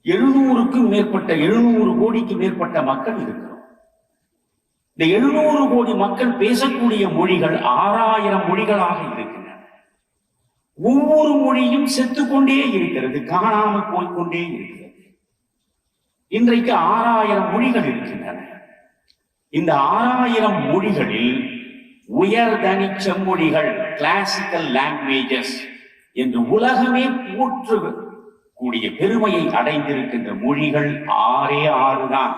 [SPEAKER 3] 700 கோடிக்கு மேற்பட்ட மக்கள் இருக்கிறோம். இந்த 700 கோடி மக்கள் பேசக்கூடிய மொழிகள் 6000 மொழிகளாக இருக்கின்றன. ஒவ்வொரு மொழியும் செத்துக்கொண்டே இருக்கிறது, காணாமல் போய்கொண்டே இருக்கிறது. இன்றைக்கு 6000 மொழிகள் இருக்கின்றன. இந்த 6000 மொழிகளில் உயர்தனி செம்மொழிகள், கிளாசிக்கல் லாங்குவேஜஸ் என்று உலகமே போற்றக்கூடிய பெருமையை அடைந்திருக்கின்ற மொழிகள் 6 தான்.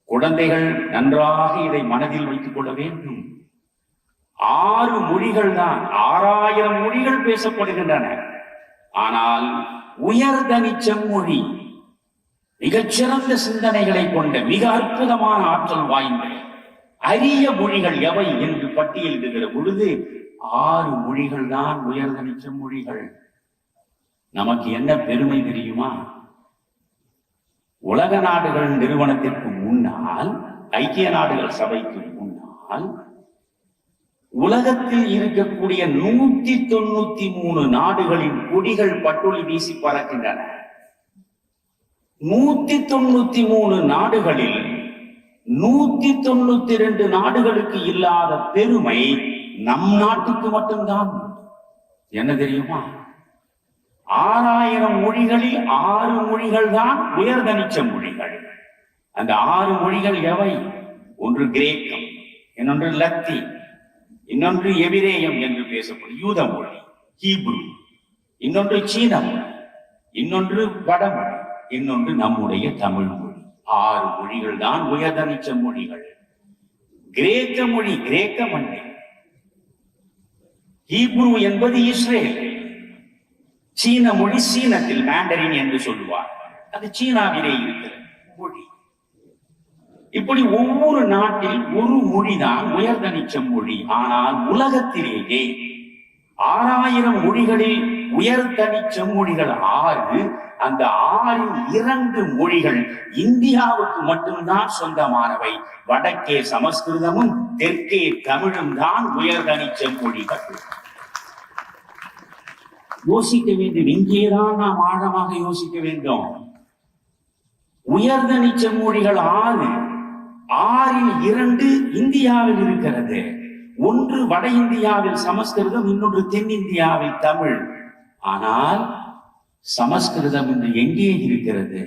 [SPEAKER 3] குழந்தைகள் நன்றாக இதை மனதில் வைத்துக் கொள்ள வேண்டும். 6 மொழிகள் தான். 6000 மொழிகள் பேசப்படுகின்றன. ஆனால் உயர்தனி செம்மொழி, மிகச்சிறந்த சிந்தனைகளை கொண்ட மிக அற்புதமான ஆற்றல் வாய்ந்த அரிய மொழிகள் எவை என்று பட்டியலிடுகிற பொழுது 6 மொழிகள் தான் உயர்தனி செம்மொழிகள். நமக்கு என்ன பெருமை தெரியுமா? உலக நாடுகள் நிறுவனத்திற்கு முன்னால், ஐக்கிய நாடுகள் சபைக்கு முன்னால் உலகத்தில் இருக்கக்கூடிய 193 நாடுகளின் கொடிகள் பட்டொலி வீசி பறக்கின்றன. 193 நாடுகளில் 192 நாடுகளுக்கு இல்லாத பெருமை நம் நாட்டுக்கு மட்டும்தான். என்ன தெரியுமா? 6000 மொழிகளில் 6 மொழிகள் தான் உயர்தனி செம்மொழிகள். அந்த 6 மொழிகள் எவை? ஒன்று கிரேக்கம், இன்னொன்று லத்தீன், இன்னொன்று எபிரேயம் என்று பேசப்படும் யூத மொழி ஹீப்ரு, இன்னொன்று சீன மொழி, இன்னொன்று வடமொழி, இன்னொன்று நம்முடைய தமிழ் மொழி. 6 மொழிகள் தான் உயர்தனி செம்மொழிகள். கிரேக்க மொழி கிரேக்க மண்ணில், ஹீப்ரு என்பது இஸ்ரேல், சீன மொழி சீனத்தில் மேண்டரின் என்று சொல்லுவார், அது சீனாவிலே இருக்கிற மொழி. இப்படி ஒவ்வொரு நாட்டில் ஒரு மொழிதான் உயர்தனி செம்மொழி. ஆனால் உலகத்திலேயே 6000 மொழிகளில் உயர்தனி செம்மொழிகள் 6. அந்த 6ல் 2 மொழிகள் இந்தியாவுக்கு மட்டும்தான் சொந்தமானவை. வடக்கே சமஸ்கிருதமும் தெற்கே தமிழும் தான் உயர்தனி செம்மொழிகள். யோசிக்க வேண்டும். இங்கேதான் நாம் ஆழமாக யோசிக்க வேண்டும். உயர்தனி செம்மொழிகள் 6. 6ல் 2 இந்தியாவில் இருக்கிறது. ஒன்று வட இந்தியாவில் சமஸ்கிருதம், இன்னொன்று தென்னிந்தியாவில் தமிழ். ஆனால் சமஸ்கிருதம் இன்று எங்கே இருக்கிறது?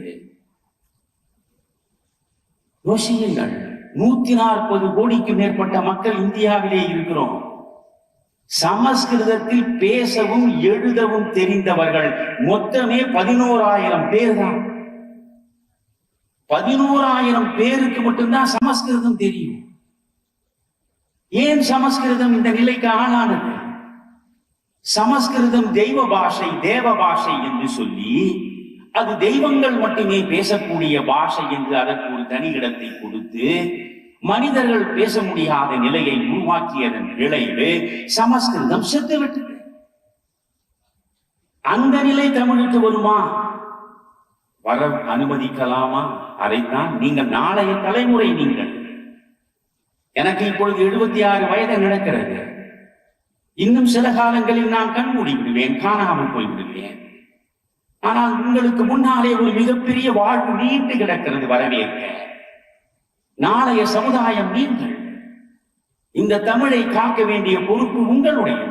[SPEAKER 3] யோசியுங்கள். 140 கோடிக்கு மேற்பட்ட மக்கள் இந்தியாவிலே இருக்கிறோம். சமஸ்கிருதத்தில் பேசவும் எழுதவும் தெரிந்தவர்கள் மொத்தமே 11,000 பேர் தான். 11,000 பேருக்கு மட்டும்தான் சமஸ்கிருதம் தெரியும். ஏன் சமஸ்கிருதம் இந்த நிலைக்கு ஆளானது? சமஸ்கிருதம் தெய்வ பாஷை, தேவ பாஷை என்று சொல்லி, அது தெய்வங்கள் மட்டுமே பேசக்கூடிய பாஷை என்று அதற்கு ஒரு தனி இடத்தை கொடுத்து மனிதர்கள் பேச முடியாத நிலையை உருவாக்கியதன் விளைவு சமஸ்கிருதம் செத்துவிட்டது. அந்த நிலை தமிழுக்கு வருமா? வர அனுமதிக்கலாமா? அதைத்தான் நீங்கள் நாளைய தலைமுறை, நீங்கள், எனக்கு இப்பொழுது 76 வயது நடக்கிறது. இன்னும் சில காலங்களில் நான் கண்மூடி விடுவேன், காணாமல் போய்விடுவேன். ஆனால் உங்களுக்கு முன்னாலே ஒரு மிகப்பெரிய வாழ்வு நீண்டு கிடக்கிறது வரவேற்க. நாளைய சமுதாயம் நீங்கள். இந்த தமிழை காக்க வேண்டிய பொறுப்பு உங்களுடையது.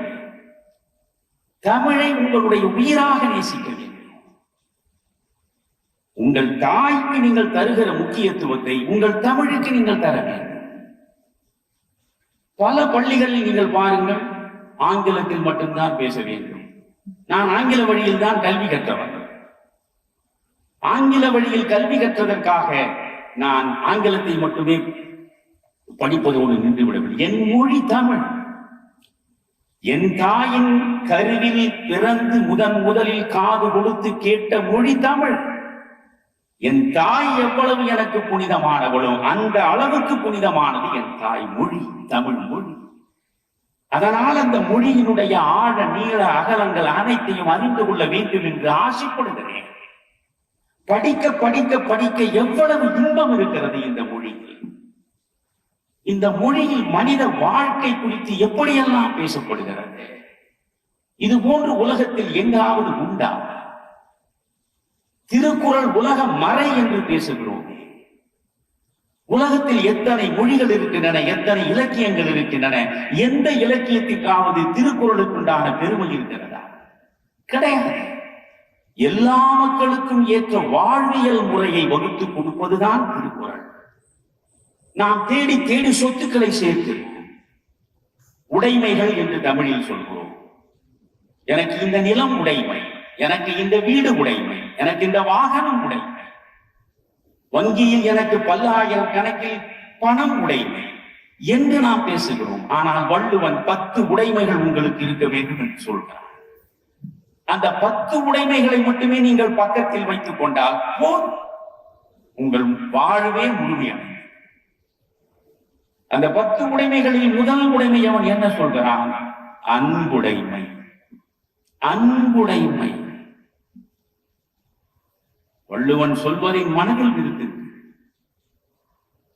[SPEAKER 3] தமிழை உங்களுடைய உயிராக நேசிக்க வேண்டும். உங்கள் தாய்க்கு நீங்கள் தருகிற முக்கியத்துவத்தை உங்கள் தமிழுக்கு நீங்கள் தர வேண்டும். பல பள்ளிகளில் நீங்கள் பாருங்கள், ஆங்கிலத்தில் மட்டும்தான் பேச வேண்டும். நான் ஆங்கில வழியில் தான் கல்வி கற்றவன். ஆங்கில வழியில் கல்வி கற்றதற்காக நான் ஆங்கிலத்தை மட்டுமே படிப்பதோடு நின்று விடவில்லை. என் மொழி தமிழ். என் தாயின் கருவில் பிறந்து முதலில் காது கொடுத்து கேட்ட மொழி தமிழ். என் தாய் எவ்வளவு எனக்கு புனிதமானவளோ அந்த அளவுக்கு புனிதமானது என் தாய் மொழி, தமிழ் மொழி. அதனால் அந்த மொழியினுடைய ஆழ நீள அகலங்கள் அனைத்தையும் அறிந்து கொள்ள வேண்டும் என்று ஆசைப்படுகிறேன். படிக்க படிக்க படிக்க எவ்வளவு இன்பம் இருக்கிறது இந்த மொழியில். இந்த மொழியில் மனித வாழ்க்கை குறித்து எப்படியெல்லாம் பேசப்படுகிறது. இது போன்று உலகத்தில் எங்காவது உண்டா? திருக்குறள் உலக மறை என்று பேசுகிறோம். உலகத்தில் எத்தனை மொழிகள் இருக்கின்றன, எத்தனை இலக்கியங்கள் இருக்கின்றன. எந்த இலக்கியத்திற்காவது திருக்குறளுக்குண்டான பெருமை இருக்கிறதா? கிடையாது. எல்லா மக்களுக்கும் ஏற்ற வாழ்வியல் முறையை வகுத்து கொடுப்பதுதான் திருக்குறள். நாம் தேடி தேடி சொத்துக்களை சேர்க்கிறோம். உடைமைகள் என்று தமிழில் சொல்கிறோம். எனக்கு இந்த நிலம் உடைமை, எனக்கு இந்த வீடு உடைமை, எனக்கு இந்த வாகனம் உடைமை, வங்கியில் எனக்கு பல்லாயிரம் கணக்கில் பணம் உடைமை என்று நாம் பேசுகிறோம். ஆனால் வள்ளுவன் 10 உடைமைகள் உங்களுக்கு இருக்க வேண்டும் என்று சொல்கிறார். அந்த 10 உடைமைகளை மட்டுமே நீங்கள் பக்கத்தில் வைத்துக் கொண்டால் போதும், உங்கள் வாழ்வே முழுமையான. அந்த 10 உடைமைகளில் முதல் உடைமை அவன் என்ன சொல்கிறான்? அன்புடைமை. அன்புடைமை வள்ளுவன் சொல்வதை மனதில் இருக்கு.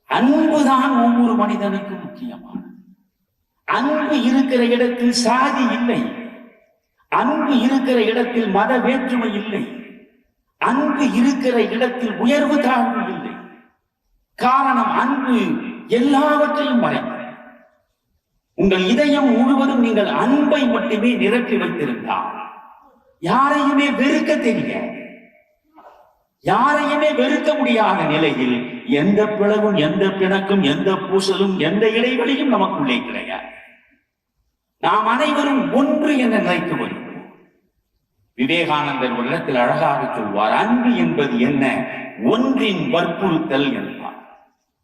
[SPEAKER 3] அன்புதான் ஒவ்வொரு மனிதனுக்கும் முக்கியமானது. அன்பு இருக்கிற இடத்தில் சாதி இல்லை, அன்பு இருக்கிற இடத்தில் மத வேற்றுமை இல்லை, அன்பு இருக்கிற இடத்தில் உயர்வு தாழ்வு இல்லை. காரணம், அன்பு எல்லாவற்றையும் மறைக்கிறது. உங்கள் இதயம் முழுவதும் நீங்கள் அன்பை மட்டுமே நிரப்பி வைத்திருந்தால் யாரையுமே வெறுக்க தெரியாது. யாரையுமே வெறுக்க முடியாத நிலையில் எந்த பிளவும், எந்த பிணக்கும், எந்த பூசலும், எந்த இடைவெளியும் நமக்குள்ளே கிடையாது. நாம் அனைவரும் ஒன்று என்ற நிலைக்கு வருவோம். விவேகானந்தர் ஒரு இடத்தில் அழகாக சொல்வார், அன்பு என்பது என்ன? ஒன்றின் வற்புறுத்தல் என்பார்.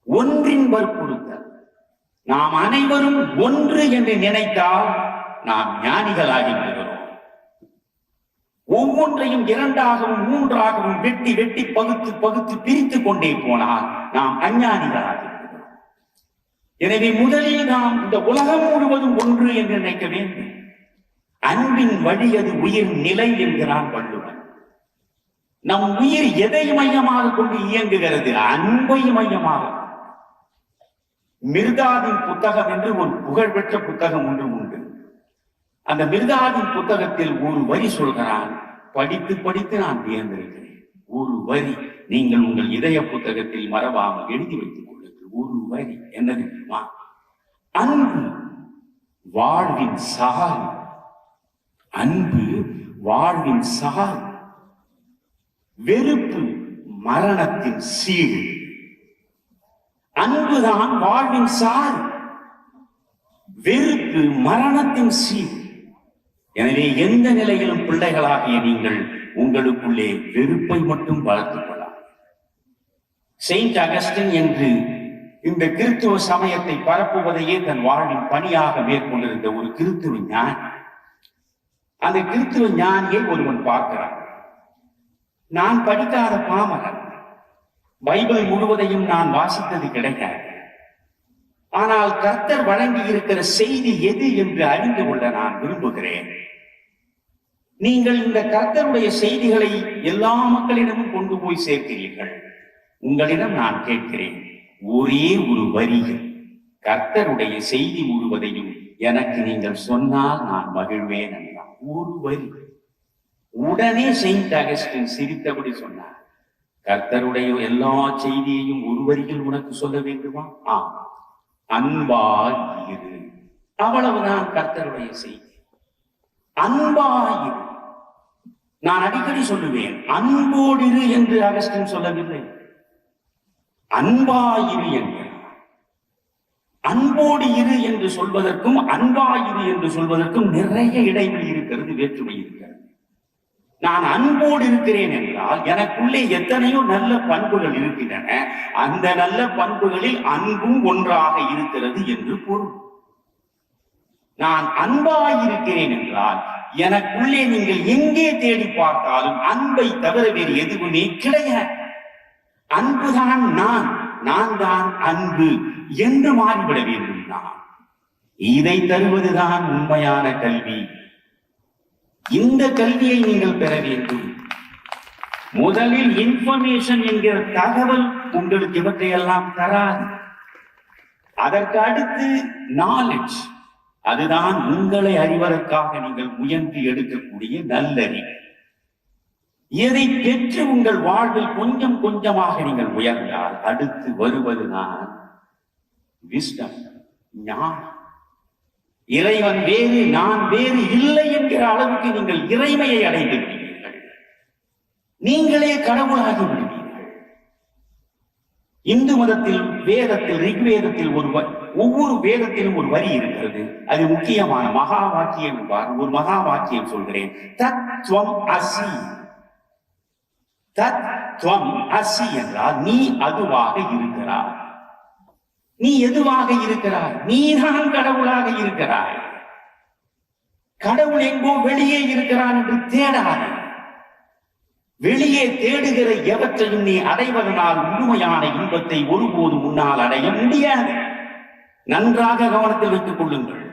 [SPEAKER 3] ஒன்றின் வற்புறுத்தல். நாம் அனைவரும் ஒன்று என்று நினைத்தால் நாம் ஞானிகளாகி விடுகிறோம். ஒவ்வொன்றையும் 2ஆகவும் 3ஆகவும் வெட்டி வெட்டி பகுத்து பகுத்து பிரித்து கொண்டே போனால் நாம் அஞ்ஞானிகளாகி விடுகிறோம். எனவே முதலில் நாம் இந்த உலகம் முழுவதும் ஒன்று என்று நினைக்க வேண்டும். அன்பின் வழி அது உயிர் நிலை என்கிறான் வள்ளுவன். நம் உயிர் எதை மையமாக கொண்டு இயங்குகிறது? அன்பை மையமாக. மிர்தாவின் புத்தகம் என்று ஒரு புகழ்பெற்ற புத்தகம் ஒன்று உண்டு. அந்த மிர்தாவின் புத்தகத்தில் ஒரு வரி சொல்கிறான், படித்து படித்து நான் வியந்திருக்கிறேன். ஒரு வரி நீங்கள் உங்கள் இதய புத்தகத்தில் மறவாமல் எழுதி வைத்துக் கொள்ளுங்கள். ஒரு வரி என்ன தெரியுமா? அன்பு வாழ்வின் சாறு. அன்பு வாழ்வின் சாறு. வெறுப்பு மரணத்தின் சீடு. அன்புதான் வாழ்வின் சாறு, வெறுப்பு மரணத்தின் சீடு. எனவே எந்த நிலையிலும் பிள்ளைகளாகிய நீங்கள் உங்களுக்குள்ளே வெறுப்பை மட்டும் வளர்த்துக் கொள்ளலாம். செயின்ட் அகஸ்டின் என்று இந்த கிறிஸ்துவ சமயத்தை பரப்புவதையே தன் வாழ்வின் பணியாக மேற்கொண்டிருந்த ஒரு கிறிஸ்துவ ஞானி. அந்த கிறிஸ்துவ ஞானியை ஒருவன் பார்க்கிறான். நான் படிக்காத பாமரன், பைபிள் முழுவதையும் நான் வாசித்தது கிடையாது. ஆனால் கர்த்தர் வழங்கி இருக்கிற செய்தி எது என்று அறிந்து கொள்ள நான் விரும்புகிறேன். நீங்கள் இந்த கர்த்தருடைய செய்திகளை எல்லா மக்களிடமும் கொண்டு போய் சேர்க்கிறீர்கள். உங்களிடம் நான் கேட்கிறேன், ஒரே ஒரு வரியில் கர்த்தருடைய செய்தி முழுவதையும் எனக்கு நீங்கள் சொன்னால் நான் மகிழ்வேன் என்றான். ஒரு வரி. உடனே செயின்ட் அகஸ்டின் சிரித்தபடி சொன்னார், கர்த்தருடைய எல்லா செய்தியையும் ஒரு வரியில் உனக்கு சொல்ல வேண்டுமா? அன்பாயிரு. அவ்வளவுதான் கர்த்தருடைய செய்தி. அன்பாயிரு. நான் அடிக்கடி சொல்லுவேன், அன்போடிரு என்று அகஸ்டின் சொல்லவில்லை, அன்பாயிரு என்கிறார். அன்போடு இரு என்று சொல்வதற்கும் அன்பாயிரு என்று சொல்வதற்கும் நிறைய இடைவெளி இருக்கிறது, வேற்றுமை இருக்கிறது. நான் அன்போடு இருக்கிறேன் என்றால் எனக்குள்ளே எத்தனையோ நல்ல பண்புகள் இருக்கின்றன. அந்த நல்ல பண்புகளில் அன்பும் ஒன்றாக இருக்கிறது என்று பொருள். நான் அன்பாயிருக்கிறேன் என்றால் எனக்குள்ளே நீங்கள் எங்கே தேடி பார்த்தாலும் அன்பை தவிர வேறு எதுவுமே கிடையாது. அன்புதான் நான் தான் அன்பு என்று மாறிவிட வேண்டும். நான் இதை தருவதுதான் உண்மையான கல்வி. இந்த கல்வியை நீங்கள் பெற வேண்டும். முதலில் இன்ஃபர்மேஷன் என்கிற தகவல் உங்களுக்கு இவற்றையெல்லாம் தராது. அதற்கு அடுத்து நாலேஜ். அதுதான் உங்களை அறிவதற்காக நீங்கள் முயன்று எடுக்கக்கூடிய நல்லறிவு. இதை பெற்று உங்கள் வாழ்வில் கொஞ்சம் கொஞ்சமாக நீங்கள் உயர்ந்தால் அடுத்து வருவதுதான் விஸ்டம், ஞானம். இறைவன் வேறு நான் வேறு இல்லை என்கிற அளவுக்கு நீங்கள் இறைமையை அடைந்து விடுவீர்கள். நீங்களே கடவுளாகி விடுவீர்கள். இந்து மதத்தில் வேதத்தில் ரிக்வேதத்தில் ஒவ்வொரு வேதத்திலும் ஒரு வரி இருக்கிறது. அது முக்கியமான மகா வாக்கியம் என்பார். ஒரு மகா வாக்கியம் சொல்கிறேன். தத்வம் அசி. தத்வம் அசி என்றால் நீ அதுவாக இருக்கிறாய். நீ எதுவாக இருக்கிறாய்? நீதான் கடவுளாக இருக்கிறாய். கடவுள் எங்கோ வெளியே இருக்கிறான் என்று தேடாதே. வெளியே தேடுகிற எவற்றையும் நீ அடைவதனால் முழுமையான இன்பத்தை ஒருபோதும் முன்னால் அடைய முடியாது. நன்றாக கவனத்தில் வைத்துக் கொள்ளுங்கள்.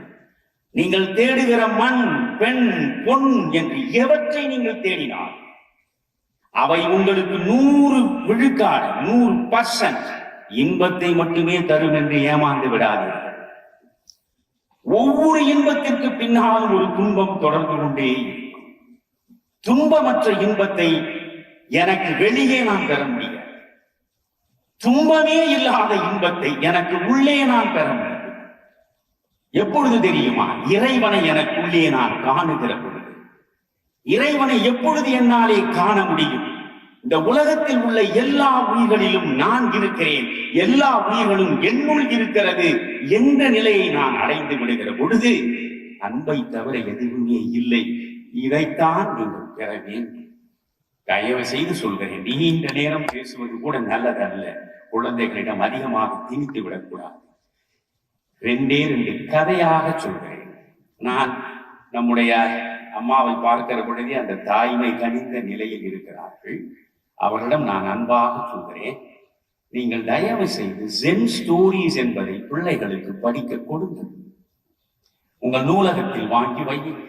[SPEAKER 3] நீங்கள் தேடுகிற மண், பெண், பொன் என்று எவற்றை நீங்கள் தேடினால் அவை உங்களுக்கு 100 விழுக்காடு 100% இன்பத்தை மட்டுமே தரும் என்று ஏமாந்து விடாதீர்கள். ஒவ்வொரு இன்பத்திற்கு பின்னாலும் ஒரு துன்பம் தொடர்ந்து கொண்டே இருக்கும். துன்பமற்ற இன்பத்தை எனக்கு வெளியே நான் பெற முடியாது. துன்பமே இல்லாத இன்பத்தை எனக்கு உள்ளே நான் பெற முடியும். எப்பொழுது தெரியுமா? இறைவனை எனக்குள்ளே நான் காணுகிற பொழுது. இறைவனை எப்பொழுது என்னாலே காண முடியும்? இந்த உலகத்தில் உள்ள எல்லா உயிர்களிலும் நான் இருக்கிறேன், எல்லா உயிர்களும் என்னுள் இருக்கிறது என்ற நிலையை நான் அடைந்து விடுகிற பொழுது அன்பை தவிர எதுவுமே இல்லை. இதைத்தான் நீங்கள் பெற வேண்டும். தயவு செய்து சொல்கிறேன், நீண்ட நேரம் பேசுவது கூட நல்லதல்ல. குழந்தைகளிடம் அதிகமாக திணித்து விடக்கூடாது. 2 கதையாக சொல்கிறேன். நான் நம்முடைய அம்மாவை பார்க்கிற பொழுதே அந்த தாய்மை கனிந்த நிலையில் இருக்கிறார்கள். அவர்களிடம் நான் அன்பாக சொல்கிறேன், நீங்கள் தயவு செய்து ஜென் ஸ்டோரிஸ் என்பதை பிள்ளைகளுக்கு படிக்க கொடுங்கள். உங்கள் நூலகத்தில் வாங்கி வையுங்கள்.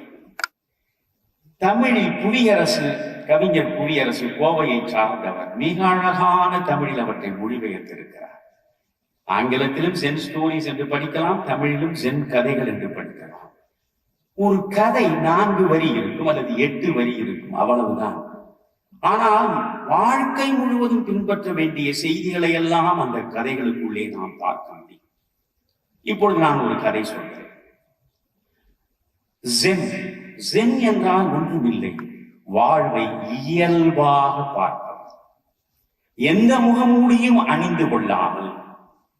[SPEAKER 3] தமிழில் புவியரசு, கவிஞர் புவியரசு கோவையை சார்ந்தவர். மிக அழகான தமிழில் அவற்றை மொழிபெயர்த்திருக்கிறார். ஆங்கிலத்திலும் ஜென் ஸ்டோரிஸ் என்று படிக்கலாம், தமிழிலும் ஜென் கதைகள் என்று படிக்கலாம். ஒரு கதை 4 வரி இருக்கும் அல்லது 8 வரி இருக்கும், அவ்வளவுதான். ஆனால் வாழ்க்கை முழுவதும் பின்பற்ற வேண்டிய செய்திகளை எல்லாம் அந்த கதைகளுக்குள்ளே நாம் பார்க்க முடியும். இப்பொழுது நான் ஒரு கதை சொல்கிறேன். ஜென். ஜென் என்றால் ஒன்றுமில்லை, வாழ்வை இயல்பாக பார்ப்பது. எந்த முகமூடியும் அணிந்து கொள்ளாமல்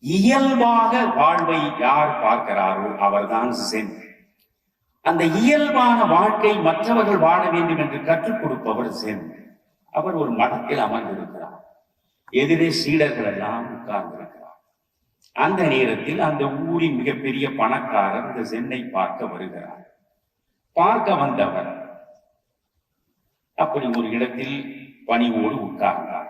[SPEAKER 3] இயல்பாக வாழ்வை யார் பார்க்கிறாரோ அவர்தான் ஜென். அந்த இயல்பான வாழ்க்கை மற்றவர்கள் வாழ வேண்டும் என்று கற்றுக் கொடுப்பவர் ஜென். அவர் ஒரு மடத்தில் அமர்ந்திருக்கிறார். எதிரே சீடர்கள் எல்லாம் உட்கார்ந்திருக்கிறார். அந்த நேரத்தில் அந்த ஊரின் மிகப்பெரிய பணக்காரர் இந்த ஜென்னை பார்க்க வருகிறார். பார்க்க வந்தவர் அப்படி ஒரு இடத்தில் பணிவோடு உட்கார்ந்தார்.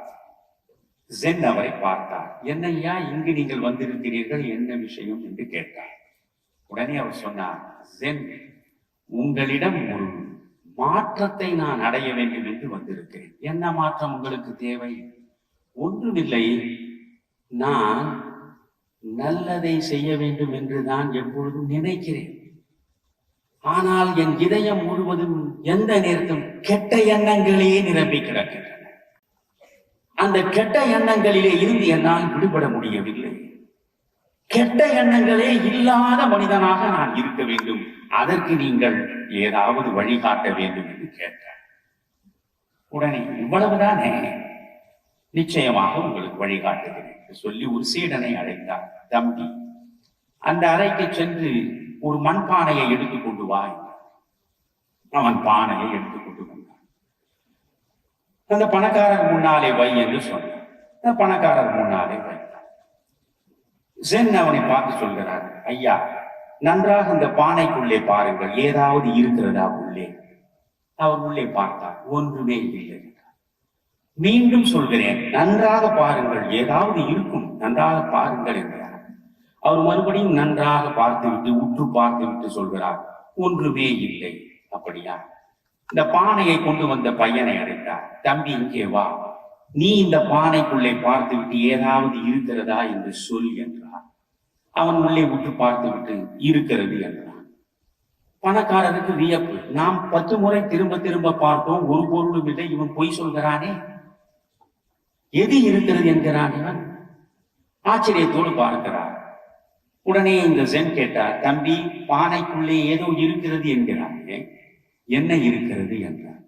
[SPEAKER 3] ஜென் அவரை பார்த்தார். என்னையா இங்கு நீங்கள் வந்திருக்கிறீர்கள், என்ன விஷயம் என்று கேட்டார். உடனே அவர் சொன்னார், ஜென், உங்களிடம் ஒரு மாற்றத்தை நான் அடைய வேண்டும் என்று வந்திருக்கிறேன். என்ன மாற்றம் உங்களுக்கு தேவை? ஒன்றுமில்லை, நான் நல்லதை செய்ய வேண்டும் என்று நான் எப்பொழுதும் நினைக்கிறேன். ஆனால் என் இதயம் முழுவதும் எந்த நேரத்தும் கெட்ட எண்ணங்களே நிரம்பி கிடக்கின்றன. அந்த கெட்ட எண்ணங்களிலே இருந்து என்னால் விடுபட முடியவில்லை. கெட்ட எண்ணங்களே இல்லாத மனிதனாக நான் இருக்க வேண்டும். அதற்கு நீங்கள் ஏதாவது வழிகாட்ட வேண்டும் என்று கேட்டார். உடனே இவ்வளவுதானே, நிச்சயமாக உங்களுக்கு வழிகாட்டுகிறேன் என்று சொல்லி ஒரு சீடனை அழைத்தார். தம்பி, அந்த அறைக்கு சென்று ஒரு மண்பானையை எடுத்துக் கொண்டு வா. அவன் பானையை எடுத்துக்கொண்டு வந்தான். அந்த பணக்காரர் முன்னாலே வை என்று சொன்னார். அந்த பணக்காரர் முன்னாலே வைத்தார். ஜென் அவனை பார்த்து சொல்கிறார், ஐயா, நன்றாக இந்த பானைக்குள்ளே பாருங்கள், ஏதாவது இருக்கிறதா உள்ளே? அவர் உள்ளே பார்த்தார். ஒன்றுமே இல்லை. மீண்டும் சொல்கிறேன், நன்றாக பாருங்கள், ஏதாவது இருக்கும், நன்றாக பாருங்கள் என்றார். அவர் மறுபடியும் நன்றாக பார்த்துவிட்டு உற்று பார்த்துவிட்டு சொல்கிறார், ஒன்றுமே இல்லை. அப்படியா? இந்த பானையை கொண்டு வந்த பையனை அழைத்தார். தம்பி, இங்கே வா, நீ இந்த பானைக்குள்ளே பார்த்துவிட்டு ஏதாவது இருக்கிறதா என்று சொல் என்றார். அவன் உள்ளே உற்று பார்த்துவிட்டு இருக்கிறது என்றான். பணக்காரருக்கு வியப்பு. நாம் 10 முறை திரும்ப திரும்ப பார்த்தோம், ஒரு பொருளும் இல்லை, இவன் பொய் சொல்கிறானே, எது இருக்கிறது என்கிறான் இவன். ஆச்சரியத்தோடு பார்க்கிறார். உடனே இந்த ஜென் கேட்டார், தம்பி, பானைக்குள்ளே ஏதோ இருக்கிறது என்கிறானே, என்ன இருக்கிறது என்றார்.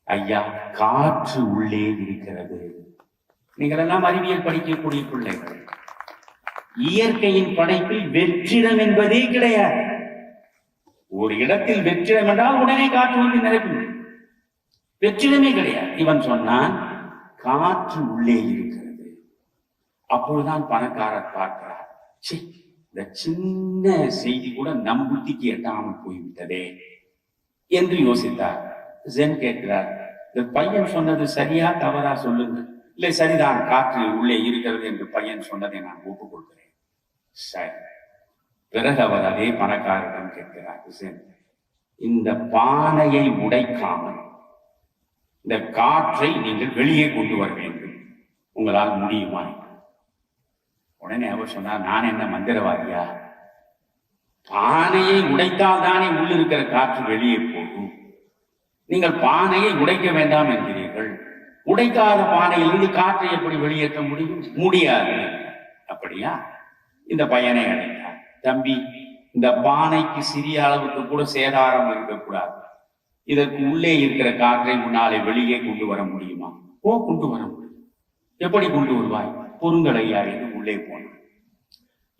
[SPEAKER 3] ஐயா, காற்று உள்ளே இருக்கிறது. நீங்கள் எல்லாம் அறிவியல் படிக்கக்கூடிய பிள்ளைகள். இயற்கையின் படைப்பில் வெற்றிடம் என்பதே கிடையாது. ஒரு இடத்தில் வெற்றிடம் என்றால் உடனே காற்று வந்து நிரப்பி, வெற்றிடமே கிடையாது. இவன் சொன்னான், காற்று உள்ளே இருக்கிறது. அப்பொழுதுதான் பணக்காரர் பார்க்கிறார், இந்த சின்ன செய்தி கூட நம் புத்திக்கு எட்டாமல் போய்விட்டதே என்று யோசித்தார். ஜென் கேட்கிறார், இந்த பையன் சொன்னது சரியா தவறா சொல்லுங்க. இல்லை, சரிதான், காற்று உள்ளே இருக்கிறது என்று பையன் சொன்னதை நான் ஒப்புக்கொள்கிறேன். சரி. பிறகு அவர் அதே பணக்காரரிடம் கேட்கிறார், ஜென், இந்த பானையை உடைக்காமல் இந்த காற்றை நீங்கள் வெளியே கொண்டு வர வேண்டும், உங்களால் முடியுமா? உடனே அவர் சொன்னார், நான் என்ன மந்திரவாதியா? பானையை உடைத்தால் தானே உள்ளிருக்கிற காற்று வெளியே போகும். நீங்கள் பானையை உடைக்க வேண்டாம் என்கிறீர்கள். உடைக்காத பானையிலிருந்து காற்றை எப்படி வெளியேற்ற முடியும்? முடியாது. அப்படியா? இந்த பையனை அழைத்தார். தம்பி, இந்த பானைக்கு சிறிய அளவுக்கு கூட சேதாரம் இருக்கக்கூடாது. இதற்கு உள்ளே இருக்கிற காற்றை முன்னாலே வெளியே கொண்டு வர முடியுமா? கொண்டு வர முடியும். எப்படி கொண்டு வருவாய்? பொருங்கலையா என்று உள்ளே போனான்.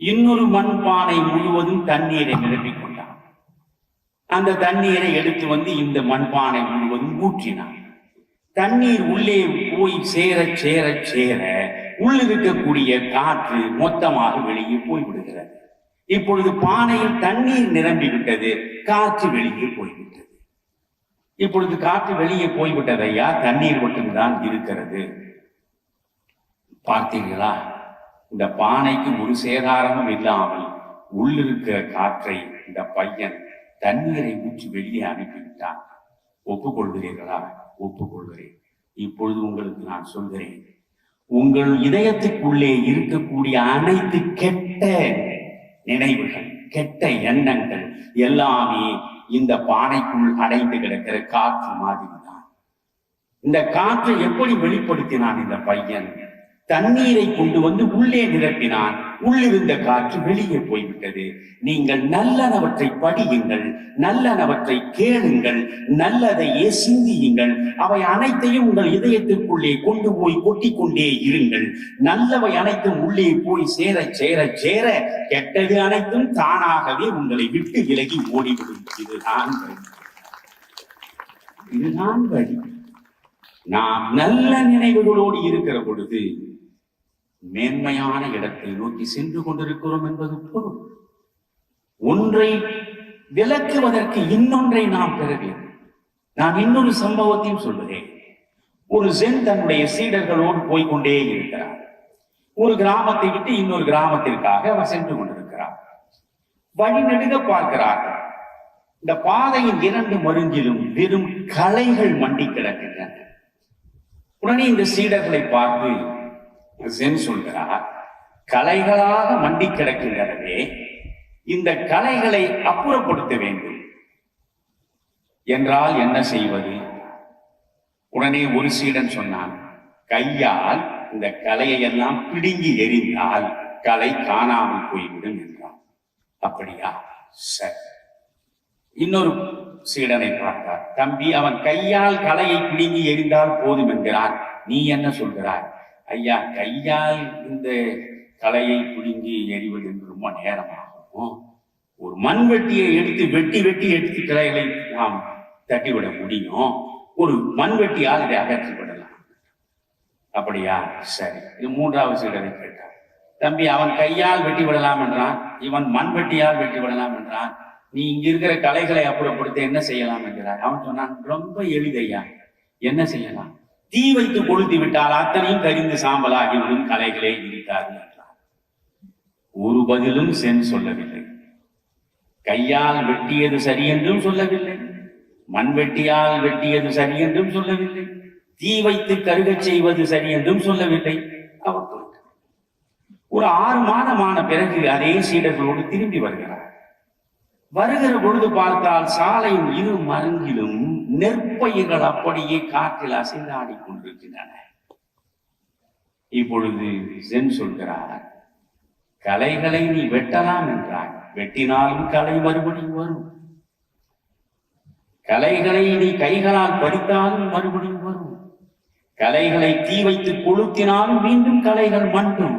[SPEAKER 3] இன்னொரு மண் பானை முழுவதும் தண்ணீரை நிரப்பிக் கொண்டான். அந்த தண்ணீரை எடுத்து வந்து இந்த மண்பானை முழுவதும் ஊற்றினான். தண்ணீர் உள்ளே போய் சேர சேர சேர உள்ளிருக்கக்கூடிய காற்று மொத்தமாக வெளியே போய்விடுகிறது. இப்பொழுது பானையில் தண்ணீர் நிரம்பி விட்டது, காற்று வெளியே போய்விட்டது. இப்பொழுது காற்று வெளியே போய்விட்டதையா, தண்ணீர் மட்டும்தான் இருக்கிறது. பார்த்தீர்களா? இந்த பானைக்கு ஒரு சேதாரமும் இல்லாமல் உள்ளிருக்கிற காற்றை இந்த பையன் தண்ணீரை ஊற்றி வெளியே அனுப்பிவிட்டான். ஒப்புக்கொள்கிறீர்களா? ஒப்புக்கொள்கிறேன். இப்பொழுது உங்களுக்கு நான் சொல்கிறேன், உங்கள் இதயத்துக்குள்ளே இருக்கக்கூடிய அனைத்து கெட்ட நினைவுகள், கெட்ட எண்ணங்கள் எல்லாமே இந்த பானைக்குள் அடைந்து கிடக்கிற காற்று மாதிரி தான். இந்த காற்றை எப்படி வெளிப்படுத்தினான் இந்த பையன்? தண்ணீரை கொண்டு வந்து உள்ளே நிரப்பினான். உள்ளிருந்த காற்று வெளியே போய்விட்டது. நீங்கள் நல்லனவற்றை படியுங்கள், நல்லனவற்றை கேளுங்கள், நல்லதையே சிந்தியுங்கள். அவை அனைத்தையும் உங்கள் இதயத்திற்குள்ளே கொண்டு போய் கொட்டிக்கொண்டே இருங்கள். நல்லவை அனைத்தும் உள்ளே போய் சேர சேர சேர கெட்டது அனைத்தும் தானாகவே உங்களை விட்டு விலகி ஓடிவிடும். இதுதான் வழி. நாம் நல்ல நினைவுகளோடு இருக்கிற பொழுது மேன்மையான இடத்தை நோக்கி சென்று கொண்டிருக்கிறோம் என்பது பொருள். ஒன்றை விளக்குவதற்கு இன்னொன்றை நாம் பெற வேண்டும். நான் இன்னொரு சம்பவத்தையும் சொல்கிறேன். ஒரு ஜென் தன்னுடைய சீடர்களோடு போய்கொண்டே இருக்கிறார். ஒரு கிராமத்தை விட்டு இன்னொரு கிராமத்திற்காக அவர் சென்று கொண்டிருக்கிறார். வழிநெடுக பார்க்கிறார்கள். இந்த பாதையின் இரண்டு மருங்கிலும் வெறும் களைகள் மண்டி கிடக்கின்றன. உடனே இந்த சீடர்களை பார்த்து ஜென் சொல்கிறார், களைகளாக மண்டி கிடக்கின்றனவே, இந்த களைகளை அப்புறப்படுத்த வேண்டும் என்றால் என்ன செய்வது? உடனே ஒரு சீடன் சொன்னான், கையால் இந்த களையை எல்லாம் பிடுங்கி எறிந்தால் களை காணாமல் போய்விடும் என்றான். அப்படியா? சரி. இன்னொரு சீடனை பார்த்தார். தம்பி, அவன் கையால் களையை பிடுங்கி எறிந்தால் போதும் என்கிறான், நீ என்ன சொல்கிறாய்? ஐயா, கையால் இந்த களையை பிடுங்கி எறிவது என்று ரொம்ப நேரமாகும். ஒரு மண்வெட்டியை எடுத்து வெட்டி வெட்டி எடுத்து கிளைகளை நாம் தட்டிவிட முடியும். ஒரு மண்வெட்டியால் இதை அகற்றி விடலாம். அப்படியா? சரி. இது மூன்றாவது சீடரை கேட்டார். தம்பி, அவன் கையால் வெட்டி விடலாம் என்றான், இவன் மண்வெட்டியால் வெட்டி விடலாம் என்றான். நீ இங்க இருக்கிற கலைகளை அப்புறப்படுத்த என்ன செய்யலாம் என்கிறார். அவன் சொன்னான், ரொம்ப எளிதையா, என்ன செய்யலாம்? தீ வைத்து கொளுத்தி விட்டால் அத்தனையும் கரிந்து சாம்பலாகிவிடும், கலைகளே இருக்காது என்றார். ஒரு பதிலும் சென் சொல்லவில்லை. கையால் வெட்டியது சரி என்றும் சொல்லவில்லை, மண்வெட்டியால் வெட்டியது சரி என்றும் சொல்லவில்லை, தீ வைத்து கருகச் செய்வது சரி என்றும் சொல்லவில்லை. அவர் ஒரு 6 மாதமான பிறகு அதே சீடர்களோடு திரும்பி வருகிறார். வருகிற பொழுது பார்த்தால் சாலையின் இரு மருங்கிலும் நெற்பயிர்கள் அப்படியே காற்றில் அசைந்து ஆடிக்கொண்டிருக்கின்றன. இப்பொழுது சென் சொல்கிறார், களைகளை நீ வெட்டலாம் என்றாய், வெட்டினாலும் களை மறுபடியும் வரும். களைகளை நீ கைகளால் பறித்தாலும் மறுபடியும் வரும். கலைகளை தீ வைத்து கொளுத்தினால் மீண்டும் கலைகள் மண்டும்.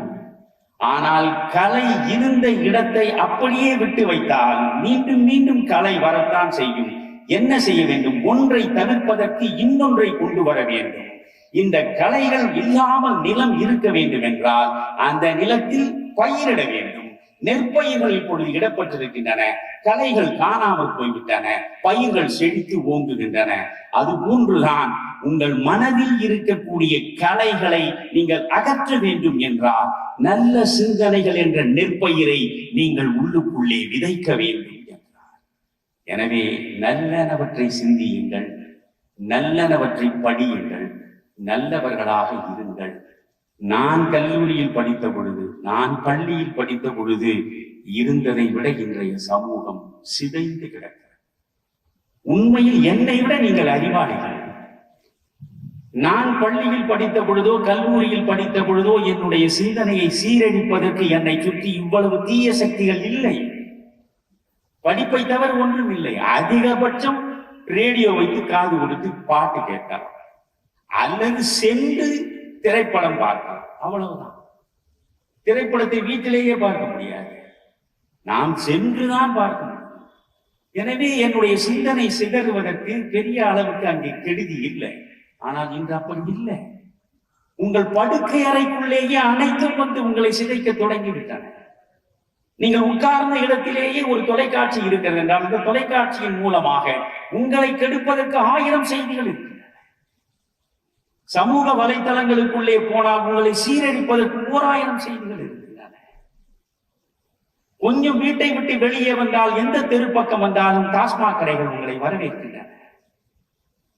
[SPEAKER 3] ஆனால் கலை இருந்த இடத்தை அப்படியே விட்டு வைத்தால் மீண்டும் மீண்டும் கலை வரத்தான் செய்யும். என்ன செய்ய வேண்டும்? ஒன்றை தவிர்ப்பதற்கு இன்னொன்றை கொண்டு வர வேண்டும். இந்த கலைகள் இல்லாமல் நிலம் இருக்க வேண்டும் என்றால் அந்த நிலத்தில் பயிரிட வேண்டும். நெற்பயிர்கள் இப்பொழுது இடப்பட்டிருக்கின்றன, கலைகள் காணாமல் போய்விட்டன, பயிர்கள் செழித்து ஓங்குகின்றன. அது போன்றுதான் உங்கள் மனதில் இருக்கக்கூடிய கலைகளை நீங்கள் அகற்ற வேண்டும் என்றால் நல்ல சிந்தனைகள் என்ற நெற்பயிரை நீங்கள் உள்ளுக்குள்ளே விதைக்க வேண்டும் என்றார். எனவே நல்லனவற்றை சிந்தியுங்கள், நல்லனவற்றை படியுங்கள், நல்லவர்களாக இருங்கள். நான் கல்லூரியில் படித்த பொழுது, நான் பள்ளியில் படித்த பொழுது இருந்ததை விட இன்றைய சமூகம் சிதைந்து கிடக்கிறது. உண்மையில் என்னை விட நீங்கள் அறிவாளிகள். நான் பள்ளியில் படித்த பொழுதோ கல்லூரியில் படித்த பொழுதோ என்னுடைய சிந்தனையை சீரழிப்பதற்கு என்னை சுற்றி இவ்வளவு தீய சக்திகள் இல்லை. படிப்பை தவிர ஒன்றும் இல்லை. அதிகபட்சம் ரேடியோ வைத்து காது கொடுத்து பாட்டு கேட்கலாம், அல்லது சென்று திரைப்படம் பார்க்கலாம், அவ்வளவுதான். திரைப்படத்தை வீட்டிலேயே பார்க்க முடியாது, நாம் சென்றுதான் பார்க்க முடியும். எனவே என்னுடைய சிந்தனை சிதறுவதற்கு பெரிய அளவுக்கு அங்கே கெடுதி இல்லை. ஆனால் இன்று அப்படி இல்லை. உங்கள் படுக்கை அறைக்குள்ளேயே அனைத்தும் வந்து உங்களை சிதைக்க தொடங்கிவிட்டன. நீங்கள் உட்கார்ந்த இடத்திலேயே ஒரு தொலைக்காட்சி இருக்கிறது என்றால் இந்த தொலைக்காட்சியின் மூலமாக உங்களை கெடுப்பதற்கு 1000 செய்திகள் இருக்கின்றன. சமூக வலைத்தளங்களுக்குள்ளே போனால் உங்களை சீரழிப்பதற்கு 1000 செய்திகள் இருக்கின்றன. கொஞ்சம் வீட்டை விட்டு வெளியே வந்தால் எந்த தெரு பக்கம் வந்தாலும் டாஸ்மாக் கடைகள் உங்களை வரவேற்கின்றன.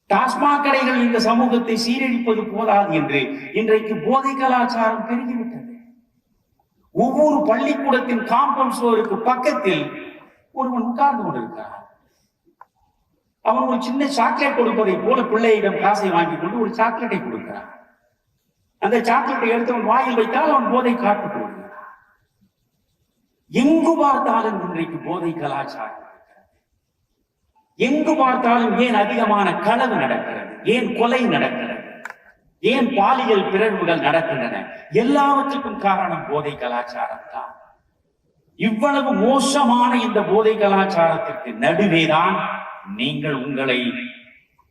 [SPEAKER 3] டாஸ்மாக் கடைகள் இந்த சமூகத்தை சீரழிப்பது போதாது என்று இன்றைக்கு போதை கலாச்சாரம் பெருகிவிட்டது. ஒவ்வொரு பள்ளிக்கூடத்தின் காம்பவுண்ட் சுவருக்கு பக்கத்தில் ஒருவன் உட்கார்ந்து கொண்டிருக்கிறான். அவன் ஒரு சின்ன சாக்லேட் கொடுப்பதை போல பிள்ளையிடம் காசை வாங்கி கொண்டு ஒரு சாக்லேட்டை கொடுக்கிறான். அந்த சாக்லேட்டை எடுத்தவன் வாயில் வைத்தால் அவன் போதை காட்டுக் கொள்கிறான். எங்கு பார்த்தாலும் இன்றைக்கு போதை கலாச்சாரம் இருக்கிறது. எங்கு பார்த்தாலும் ஏன் அதிகமான களவு நடக்கிறது, ஏன் கொலை நடக்கிறது, ஏன் பாலியல் பிறழ்வுகள் நடக்கின்றன? எல்லாவற்றுக்கும் காரணம் போதை கலாச்சாரம் தான். இவ்வளவு மோசமான இந்த போதை கலாச்சாரத்திற்கு நடுவேதான் நீங்கள் உங்களை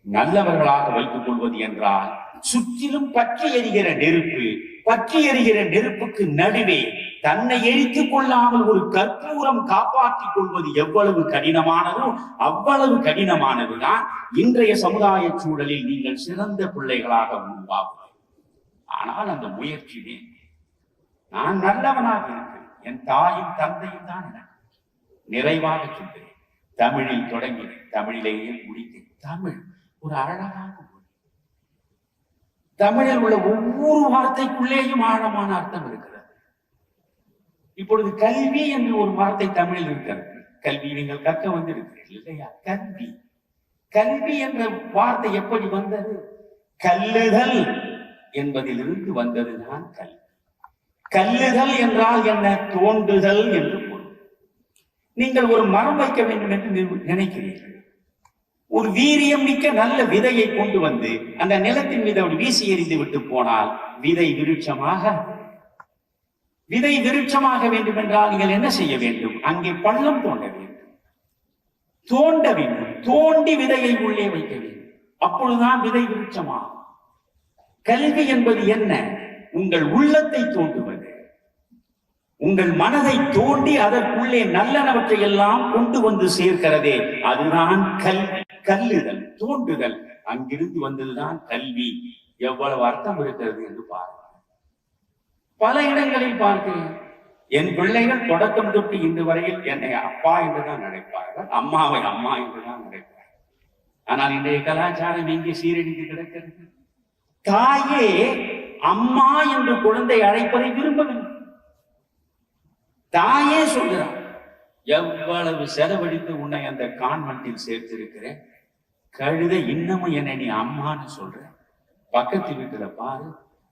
[SPEAKER 3] நல்லவர்களாக வைத்துக் கொள்வது என்றால் சுற்றிலும் பற்றி எரிகிற நெருப்பு, பற்றி எரிகிற நெருப்புக்கு நடுவே தன்னை எரித்துக் கொள்ளாமல் ஒரு கற்பூரம் காப்பாற்றிக் கொள்வது எவ்வளவு கடினமானதோ அவ்வளவு கடினமானதுதான் இன்றைய சமுதாய சூழலில் நீங்கள் சிறந்த பிள்ளைகளாக உருவாகுவது. ஆனால் அந்த முயற்சியே நான் நல்லவனாக இருக்கிறேன், என் தாயும் தந்தையும் தான் எனக்கு நிறைவாக சொல்கிறேன். தமிழில் தொடங்கினேன், தமிழிலேயே முடித்தேன். தமிழ் ஒரு அழகான மொழி. தமிழில் உள்ள ஒவ்வொரு வார்த்தைக்குள்ளேயும் ஆழமான அர்த்தம் இருக்கிறது. இப்பொழுது கல்வி என்று ஒரு வார்த்தை தமிழில் இருக்கிறது. கல்வி நீங்கள் கற்க வந்து இருக்கிறீர்கள் இல்லையா? கல்வி, கல்வி என்ற வார்த்தை எப்படி வந்தது? கல்லுதல் என்பதிலிருந்து வந்ததுதான் கல்வி. கல்லுதல் என்றால் என்ன? தோண்டுதல் என்று பொருள். நீங்கள் ஒரு மரம் வைக்க வேண்டும் என்று நினைக்கிறீர்கள். ஒரு வீரியம் மிக்க நல்ல விதையை கொண்டு வந்து அந்த நிலத்தின் மீது அவர் வீசி எறிந்து விட்டு போனால் விதை விருட்சமாக, விதை விருட்சமாக வேண்டும் என்றால் நீங்கள் என்ன செய்ய வேண்டும்? அங்கே பள்ளம் தோண்ட வேண்டும், தோண்ட வேண்டும், தோண்டி விதையை உள்ளே வைக்க வேண்டும். அப்பொழுதுதான் விதை விருட்சமாகும். கல்வி என்பது என்ன? உங்கள் உள்ளத்தை தோண்டுவது, உங்கள் மனதை தோண்டி அதற்குள்ளே நல்லனவற்றை எல்லாம் கொண்டு வந்து சேர்க்கிறதே, அதுதான் கல்வி. கல்லுதல், தோண்டுதல், அங்கிருந்து வந்ததுதான் கல்வி. எவ்வளவு அர்த்தம் இருக்கிறது என்று பாருங்கள். பல இடங்களில் பார்க்கிறேன். என் பிள்ளைகள் தொடக்கம் தொட்டு இன்று வரையில் என்னை அப்பா என்றுதான் நினைப்பார்கள், அம்மாவை அம்மா என்றுதான் நினைப்பார்கள். ஆனால் இன்றைய கலாச்சாரம் எங்கே சீரழிந்து கிடக்கிறது? தாயே அம்மா என்று குழந்தை அழைப்பதை விரும்பவில்லை. தாயே சொல்கிறார், எவ்வளவு செலவழித்து உன்னை அந்த கான்வென்ட்டில் சேர்த்திருக்கிறேன், கழுத இன்னமும் என்னை நீ அம்மான்னு சொல்ற. பக்கத்து வீட்டுல பாரு,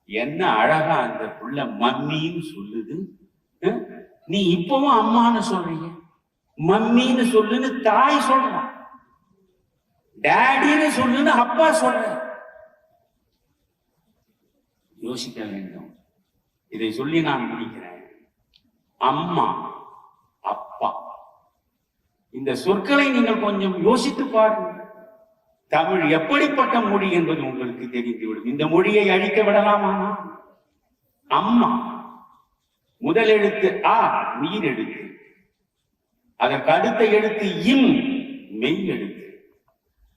[SPEAKER 3] என்ன அழகா அந்த புள்ள மம்மின்னு சொல்லுது, நீ இப்பவும் அம்மான்னு சொல்றீங்க. மம்மின்னு சொல்லுன்னு தாய் சொல்றான், டேடின்னு சொல்லுன்னு அப்பா சொல்ற. யோசிக்க வேண்டும். இதை சொல்லி நான் முடிக்கிறேன். அம்மா, அப்பா, இந்த சொற்களை நீங்கள் கொஞ்சம் யோசித்து பாருங்கள். தமிழ் எப்படிப்பட்ட மொழி என்பது உங்களுக்கு தெரிந்துவிடும். இந்த மொழியை அழிக்க விடலாமா? அம்மா, முதல் எழுத்து ஆ, உயிர் எழுத்து. அதற்கு அடுத்த எழுத்து இம், மெய் எழுத்து.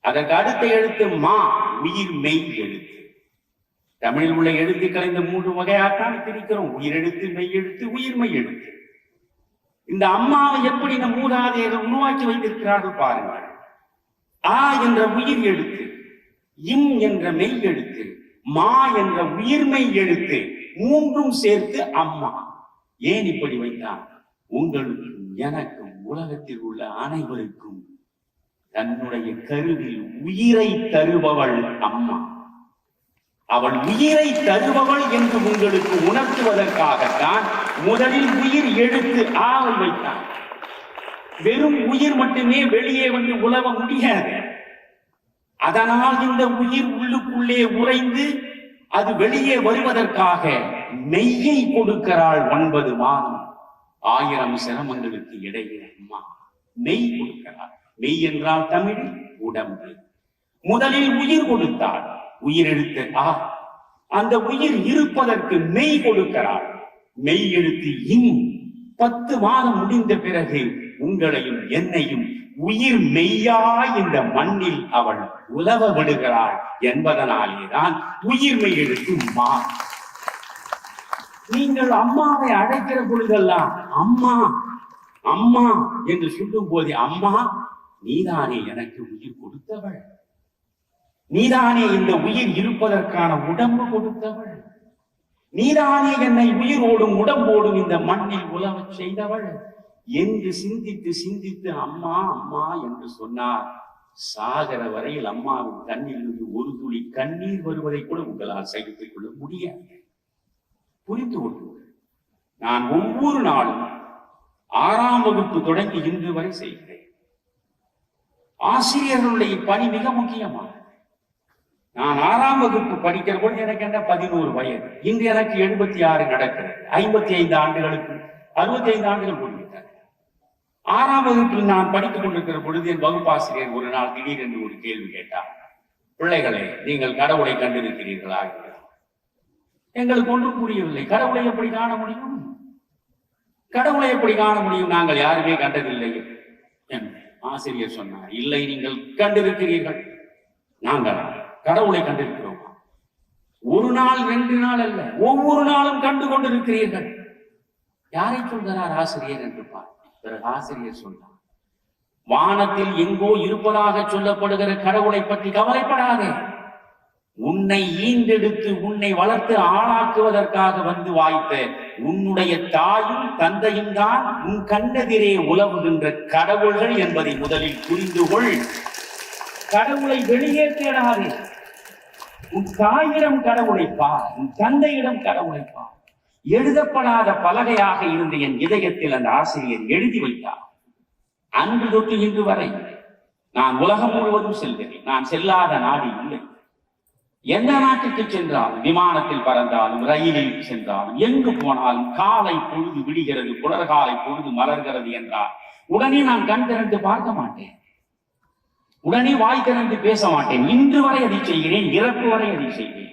[SPEAKER 3] அதற்கு அடுத்த எழுத்து மா, உயிர் மெய் எழுத்து. தமிழில் உள்ள எழுத்துக்களை இந்த 3 வகையாத்தான் பிரிக்கிறோம். உயிர் எழுத்து, மெய் எழுத்து, உயிர் மெய் எழுத்து. இந்த அம்மாவை எப்படி இந்த மூதாதையர்கள் உருவாக்கி வைத்திருக்கிறார்கள் பாருங்கள். ஆ என்ற உயிர் எழுத்து, இம் என்ற மெய் எழுத்து, மா என்ற உயிர்மெய் எழுத்து, 3ம் சேர்த்து அம்மா. ஏன் இப்படி வைத்தார்? உங்களுக்கும் எனக்கும் உலகத்தில் உள்ள அனைவருக்கும் தன்னுடைய கருவில் உயிரை தருபவள் அம்மா. அவள் உயிரை தருபவள் என்று உங்களுக்கு உணர்த்துவதற்காகத்தான் முதலில் உயிர் எழுத்து ஆவை வைத்தான். வெறும் உயிர் மட்டுமே வெளியே வந்து உலவ முடியாது. அதனால் இந்த உயிர் உள்ளுக்குள்ளே உறைந்து அது வெளியே வருவதற்காக மெய்யை கொடுக்கிறாள். 9 மாதம் 1000 சிரமங்களுக்கு இடையே அம்மா மெய் கொடுக்கிறாள். மெய் என்றால் தமிழில் உடம்பு. முதலில் உயிர் கொடுத்தாள், உயிர் எழுத்து ஆ. அந்த உயிர் இருப்பதற்கு மெய் கொடுக்கிறாள், மெய் எழுத்து இம். 10 மாதம் முடிந்த பிறகு உங்களையும் என்னையும் உயிர் மெய்யாய் இந்த மண்ணில் அவள் உலவ விடுகிறாள் என்பதனாலேதான் உயிர் மெய் எழுத்து மா. நீங்கள் அம்மாவை அழைக்கிற பொழுதெல்லாம் அம்மா அம்மா என்று சொல்லும் போது, அம்மா நீதானே எனக்கு உயிர் கொடுத்தவள், நீதானே இந்த உயிர் இருப்பதற்கான உடம்பு கொடுத்தவள், நீதானே என்னை உயிரோடும் உடம்போடும் இந்த மண்ணில் உலவச் செய்தவள் என்று சிந்தித்து சிந்தித்து அம்மா அம்மா என்று சொன்னார். சாகர வரையில் அம்மாவின் கண்ணிலிருந்து ஒரு துளி கண்ணீர் வருவதை கூட உங்களால் சகித்துக் கொள்ள முடியாது. புரிந்து கொள்ளுங்கள். நான் ஒவ்வொரு நாளும் 6ஆம் வகுப்பு தொடங்கி இன்று வரை செய்கிறேன். ஆசிரியர்களுடைய பணி மிக முக்கியமானது. நான் 6ஆம் வகுப்பு படிக்கிற பொழுது எனக்கு என்ன 11 வயது. இன்று எனக்கு 76 நடக்கிறது. 55 ஆண்டுகளுக்கு 65 ஆண்டுகள் முடிவிட்டன. 6ஆம் வகுப்பில் நான் படித்துக் கொண்டிருக்கிற பொழுது என் வகுப்பாசிரியர் ஒரு நாள் திடீரென்று ஒரு கேள்வி கேட்டார். பிள்ளைகளே, நீங்கள் கடவுளை கண்டிருக்கிறீர்களா? எங்களுக்கு ஒன்றும் புரியவில்லை. கடவுளை எப்படி காண முடியும்? கடவுளை எப்படி காண முடியும்? நாங்கள் யாருமே கண்டதில்லை என்று ஆசிரியர் சொன்னார். இல்லை, நீங்கள் கண்டிருக்கிறீர்கள். நாங்கள் கடவுளை கண்டிருக்கிறோமா? ஒரு நாள் 2 நாள் அல்ல, ஒவ்வொரு நாளும் கண்டு கொண்டிருக்கிறீர்கள். யாரை சொல்கிறார் ஆசிரியர் என்று பார்த்தார். பிறகு ஆசிரியர் சொன்னார், வானத்தில் எங்கோ இருப்பதாக சொல்லப்படுகிற கடவுளை பற்றி கவலைப்படாதே. உன்னை ஈண்டெடுத்து உன்னை வளர்த்து ஆளாக்குவதற்காக வந்து வாய்த்த உன்னுடைய தாயும் தந்தையும் தான் உன் கண்ணெதிரே உலவுகின்ற கடவுள்கள் என்பதை முதலில் புரிந்து கொள். கடவுளை வெளியே தேடாதே. உன் தாயிடம் கடவுளை பார், உன் தந்தையிடம் கடவுளை பார். எழுதப்படாத பலகையாக இருந்த என் இதயத்தில் அந்த ஆசிரியர் எழுதி வைத்தார். அன்று தொட்டு இன்று வரை நான் உலகம் முழுவதும் செல்கிறேன். நான் செல்லாத நாடு இல்லை. எந்த நாட்டுக்கு சென்றாலும், விமானத்தில் பறந்தாலும், ரயிலில் சென்றாலும், எங்கு போனாலும் காலை பொழுது விடுகிறது, புலர்காலை பொழுது மலர்கிறது என்றால் உடனே நான் கண் திறந்து பார்க்க மாட்டேன், உடனே வாய் திறந்து பேச மாட்டேன். இன்று வரை அதை செய்கிறேன், இறப்பு வரை அதை செய்கிறேன்.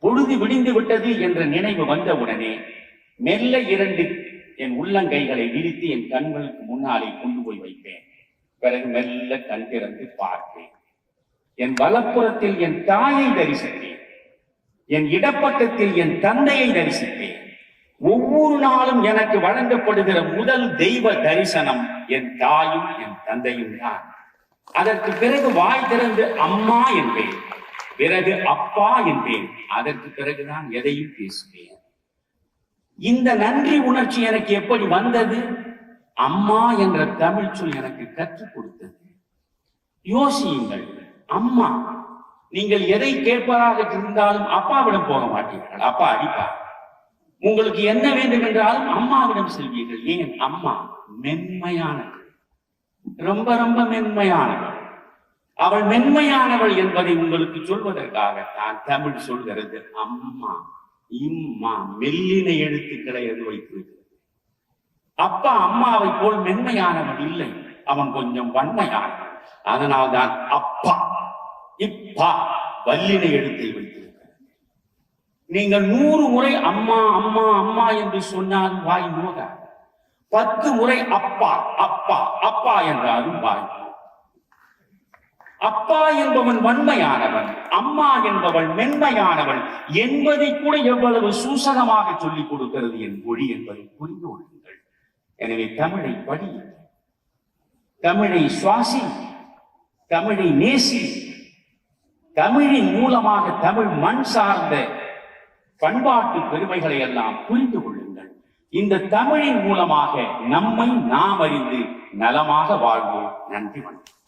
[SPEAKER 3] பொழுது விடிந்து விட்டது என்ற நினைவு வந்தவுடனே மெல்ல 2 என் உள்ளங்கைகளை விரித்து என் கண்களுக்கு முன்னாலே கொண்டு போய் வைப்பேன். பிறகு மெல்ல கண் திறந்து பார்ப்பேன். என் வலப்புறத்தில் என் தாயை தரிசிப்பேன், என் இடப்பக்கத்தில் என் தந்தையை தரிசிப்பேன். ஒவ்வொரு நாளும் எனக்கு வழங்கப்படுகிற முதல் தெய்வ தரிசனம் என் தாயும் என் தந்தையும் தான். அதற்கு பிறகு வாய் திறந்து அம்மா என்பேன், பிறகு அப்பா என்பேன். அதற்கு பிறகுதான் எதையும் பேசுவேன். இந்த நன்றி உணர்ச்சி எனக்கு எப்படி வந்தது? அம்மா என்ற தமிழ் சொல் எனக்கு கற்றுக் கொடுத்தது. யோசியுங்கள். அம்மா, நீங்கள் எதை கேட்பதாக இருந்தாலும் அப்பாவிடம் போக மாட்டீர்கள், அப்பா அடிப்பார். உங்களுக்கு என்ன வேண்டும் என்றாலும் அம்மாவிடம் செல்வீர்கள். ஏன்? அம்மா மென்மையானது, ரொம்ப ரொம்ப மென்மையானது. அவள் மென்மையானவள் என்பதை உங்களுக்கு சொல்வதற்காக தான் தமிழ் சொல்கிறது. அம்மா, இம்மா மெல்லின எழுத்துக்களை அது வைத்திருக்கிறது. அப்பா அம்மாவை போல் மென்மையானவன் இல்லை, அவன் கொஞ்சம் வன்மையானவன். அதனால்தான் அப்பா இப்பா வல்லின எழுத்தை வைத்திருக்கிறார். நீங்கள் 100 முறை அம்மா அம்மா அம்மா என்று சொன்னால் வாய் நோகாது. 10 முறை அப்பா அப்பா அப்பா என்றாலும் வாய். அப்பா என்பவன் வன்மையானவன், அம்மா என்பவள் மென்மையானவள் என்பதை கூட எவ்வளவு சூசகமாக சொல்லிக் கொடுக்கிறது என் மொழி என்பதை புரிந்து கொள்ளுங்கள். எனவே தமிழை படி, தமிழை சுவாசி, தமிழை நேசி. தமிழின் மூலமாக தமிழ் மண் சார்ந்த பண்பாட்டு பெருமைகளை எல்லாம் புரிந்து கொள்ளுங்கள். இந்த தமிழின் மூலமாக நம்மை நாம் அறிந்து நலமாக வாழ்வோம். நன்றி, வணக்கம்.